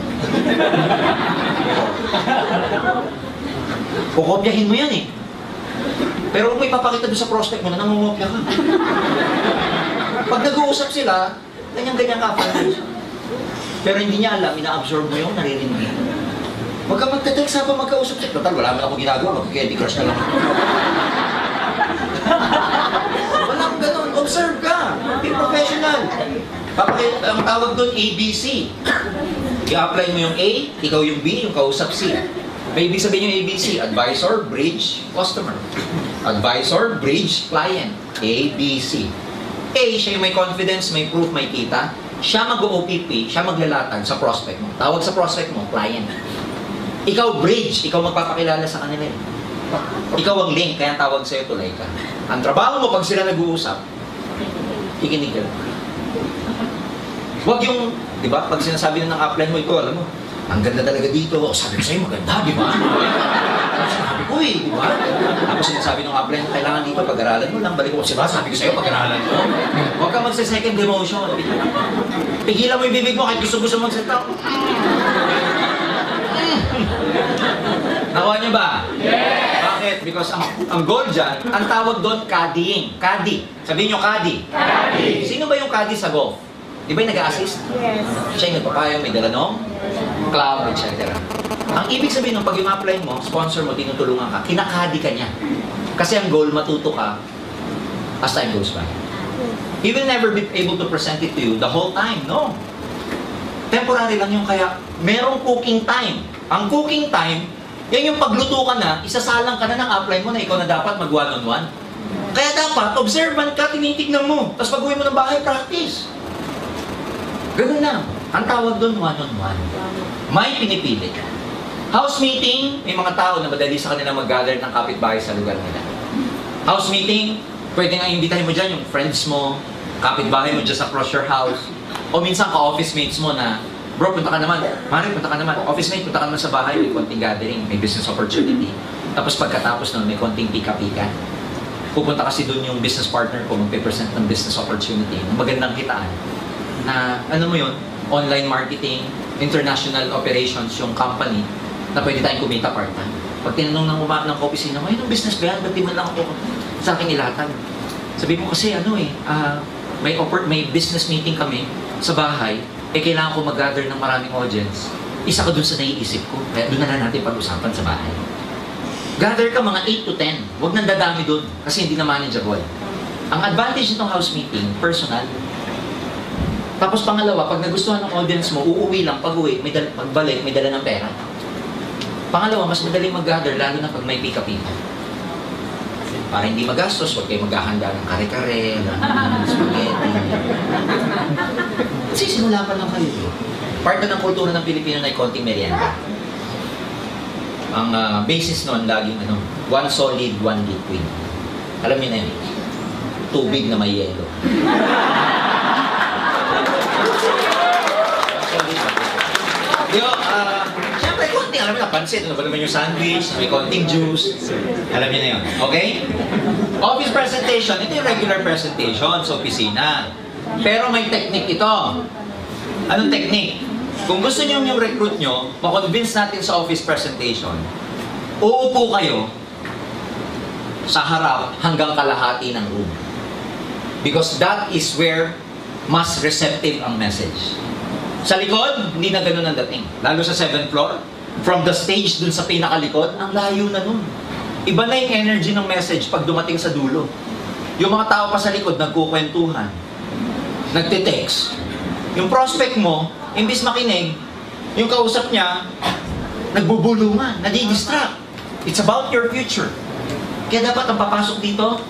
Kukopyahin mo yan eh. Pero kung ipapakita doon sa prospect mo na nangungopya ka. Pag nag-uusap sila, ganyan-ganyan ka pa. Pero hindi niya alam, ina-absorb mo yung naririnig niya. Huwag ka magte-text habang magkausap siya. Total, wala man ako ginagawa. Mag-candy crush na lang. Walang ganun. Observe ka. Be professional. Ang tawag doon, ABC. I-apply mo yung A, ikaw yung B, yung kausap C. May ibig sabihin yung ABC. Advisor, bridge, customer. Advisor, bridge, client. A, B, C. A, siya yung may confidence, may proof, may kita. Siya mag-OPP, siya maglalatag sa prospect mo. Tawag sa prospect mo, client. Ikaw bridge, ikaw magpapakilala sa kanila. Ikaw ang link, kaya tawag sa'yo tulay ka. Ang trabaho mo pag sila nag-uusap, ikinig ka. Huwag yung, di ba, pag sinasabi na ng upline mo, ito, alam mo, ang ganda talaga dito. O, sabi ko sa'yo, maganda, di ba? Sabi ko eh, di ba? Tapos sinasabi ng upline, kailangan dito, pag-aralan mo lang. Balik ko, sabi ko sa'yo, pag-aralan mo. Huwag ka magsa-second demotion. Pigilan mo yung bibig mo, kahit gusto magsalita. Nakuha niyo ba? Yes! Bakit? Because ang goal dyan, ang tawag doon, caddying. Caddy. Sabihin niyo, caddy. Caddy. Sino ba yung caddy sa golf? Di ba yung nag-a-assist? Yes. Siya yung nagpapayo, may dala nung cloud, etc. Ang ibig sabihin ng pag yung apply mo, sponsor mo, tinutulungan ka, kinakadi ka niya. Kasi ang goal, matuto ka as time goes by. He will never be able to present it to you the whole time. No. Temporary lang yung kaya merong cooking time. Ang cooking time, yan yung pagluto ka na, isasalang ka na ng upline mo na ikaw na dapat mag one-on-one. Kaya dapat, observant ka, tinitignan mo. Tapos pag-uwi mo ng bahay, practice. Ganun lang. Ang tawag doon, one-on-one. May pinipili. House meeting, may mga tao na madali sa kanila mag-gather ng kapitbahay sa lugar nila. House meeting, pwede nga imbitahin mo dyan yung friends mo, kapitbahay mo just across your house, o minsan ka-office mates mo na, bro, punta ka naman. Mari, punta ka naman. Office mate, punta ka naman sa bahay, may konting gathering, may business opportunity. Tapos pagkatapos nun, may konting pika-pika. Pupunta kasi doon yung business partner ko, magpe-present ng business opportunity, ng magandang kitaan. Na, ano mo yun, online marketing, international operations, yung company, na pwede tayong kumita part-time. Pag tinanong ng opisina mo, yung business ba yan? Ba't di man lang ako sa akin ilatag? Sabi mo kasi, may business meeting kami sa bahay, kailangan ko mag-gather ng maraming audience. Isa ka dun sa naiisip ko, kaya doon na lang natin pag-usapan sa bahay. Gather ka mga 8 to 10, huwag nang dadami dun, kasi hindi na manageable. Ang advantage nitong house meeting, personal. Tapos pangalawa, pag nagustuhan ng audience mo, uuwi lang, pag-uwi, pagbalik, may dala ng pera. Pangalawa, mas madaling mag-gather, lalo na pag may pika-pika. Para hindi magastos, huwag kayo maghahanda ng kare-kare, ng spaghetti. Kasi simula pa lang kayo. Part na ng kultura ng Pilipino na konting merienda. Ang basis nun, laging one solid, one liquid. Alam niyo na yun, tubig na may yelo. Siyempre, konting, alam niyo na, pansit, ano ba naman yung sandwich, may konting juice. Alam niyo na yun, okay? Office presentation, ito yung regular presentation sa opisina. Pero may technique ito. Anong technique? Kung gusto niyo yung recruit nyo, makonvince natin sa office presentation, uupo kayo sa harap hanggang kalahati ng room. Because that is where mas receptive ang message. Sa likod, hindi na ganun ang dating. Lalo sa 7th floor, from the stage dun sa pinakalikod, ang layo na nun. Iba na yung energy ng message pag dumating sa dulo. Yung mga tao pa sa likod, nagkukwentuhan, nagte-text. Yung prospect mo, imbis makinig, yung kausap niya, nagbubulungan, nadi-distract. It's about your future. Kaya dapat ang papasok dito,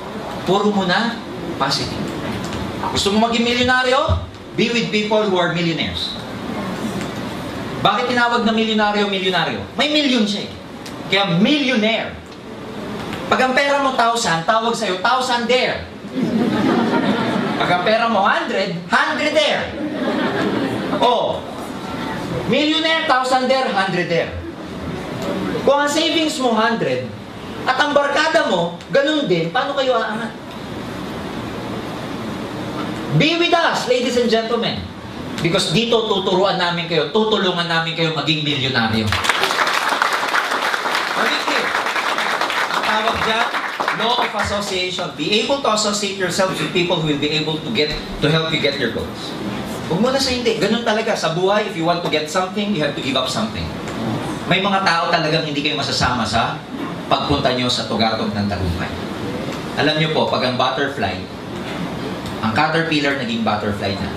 puro muna positive. Gusto mo maging milyonaryo? Be with people who are millionaires. Bakit tinawag na milyonaryo? May million siya eh. Kaya millionaire. Pag ang pera mo 1,000, tawag sa'yo, 1,000-aire. Pag ang pera mo 100, 100-aire. Oh, millionaire, 1,000-aire, 100-aire. Kung ang savings mo 100, at ang barkada mo, ganun din, paano kayo aangat? Be with us, ladies and gentlemen. Because dito tutulungan namin kayo maging milyonaryo. Magiging. Ang tawag dyan, law of association. Be able to associate yourself with people who will be able to help you get your goals. Huwag mo na sa hindi. Ganun talaga. Sa buhay, if you want to get something, you have to give up something. May mga tao talagang hindi kayo masasama sa pagpunta nyo sa tugatog ng tagumpay. Alam nyo po, pag ang butterfly, ang caterpillar naging butterfly na,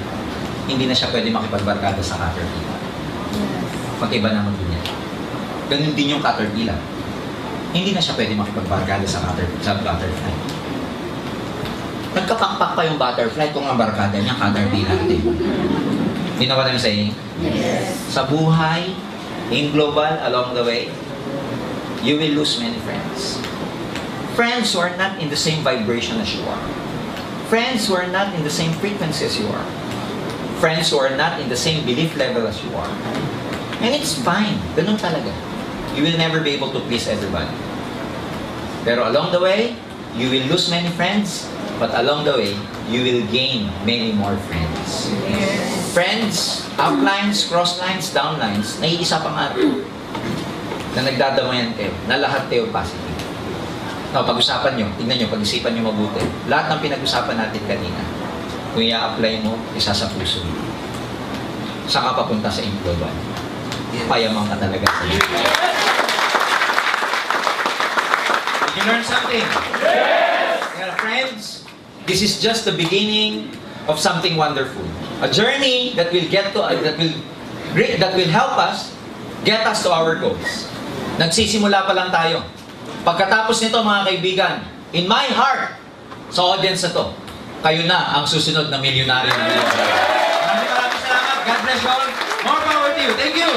hindi na siya pwede makipagbarkada sa caterpillar. Pag-iba naman din yan. Ganun din yung caterpillar. Hindi na siya pwede makipagbarkada sa butterfly. Nagkapakpak pa yung butterfly kung ang barkada niya caterpillar din. You know what I'm saying? Yes. Sa buhay, in global, along the way, you will lose many friends. Friends who are not in the same vibration as you are. Friends who are not in the same frequency as you are. Friends who are not in the same belief level as you are. And it's fine. Ganun talaga. You will never be able to please everybody. Pero along the way, you will lose many friends, but along the way, you will gain many more friends. Yes. Friends, uplines, crosslines, downlines, naiisa pa nga ito na nagdadamayan kayo, na lahat kayo positive. No, pag-usapan nyo, tignan nyo, pag-isipan nyo mabuti. Lahat ng pinag-usapan natin kanina, kung i-apply mo, isa sa puso. Saka papunta sa global. Payamang ka talaga sa iyo. Did you learn something? Yes! Yeah, friends, this is just the beginning of something wonderful. A journey that will that will help us get us to our goals. Nagsisimula pa lang tayo. Pagkatapos nito, mga kaibigan, in my heart, sa audience na to, kayo na ang susunod na milyonaryo na yun. Maraming salamat. God bless you all. More power to you. Thank you.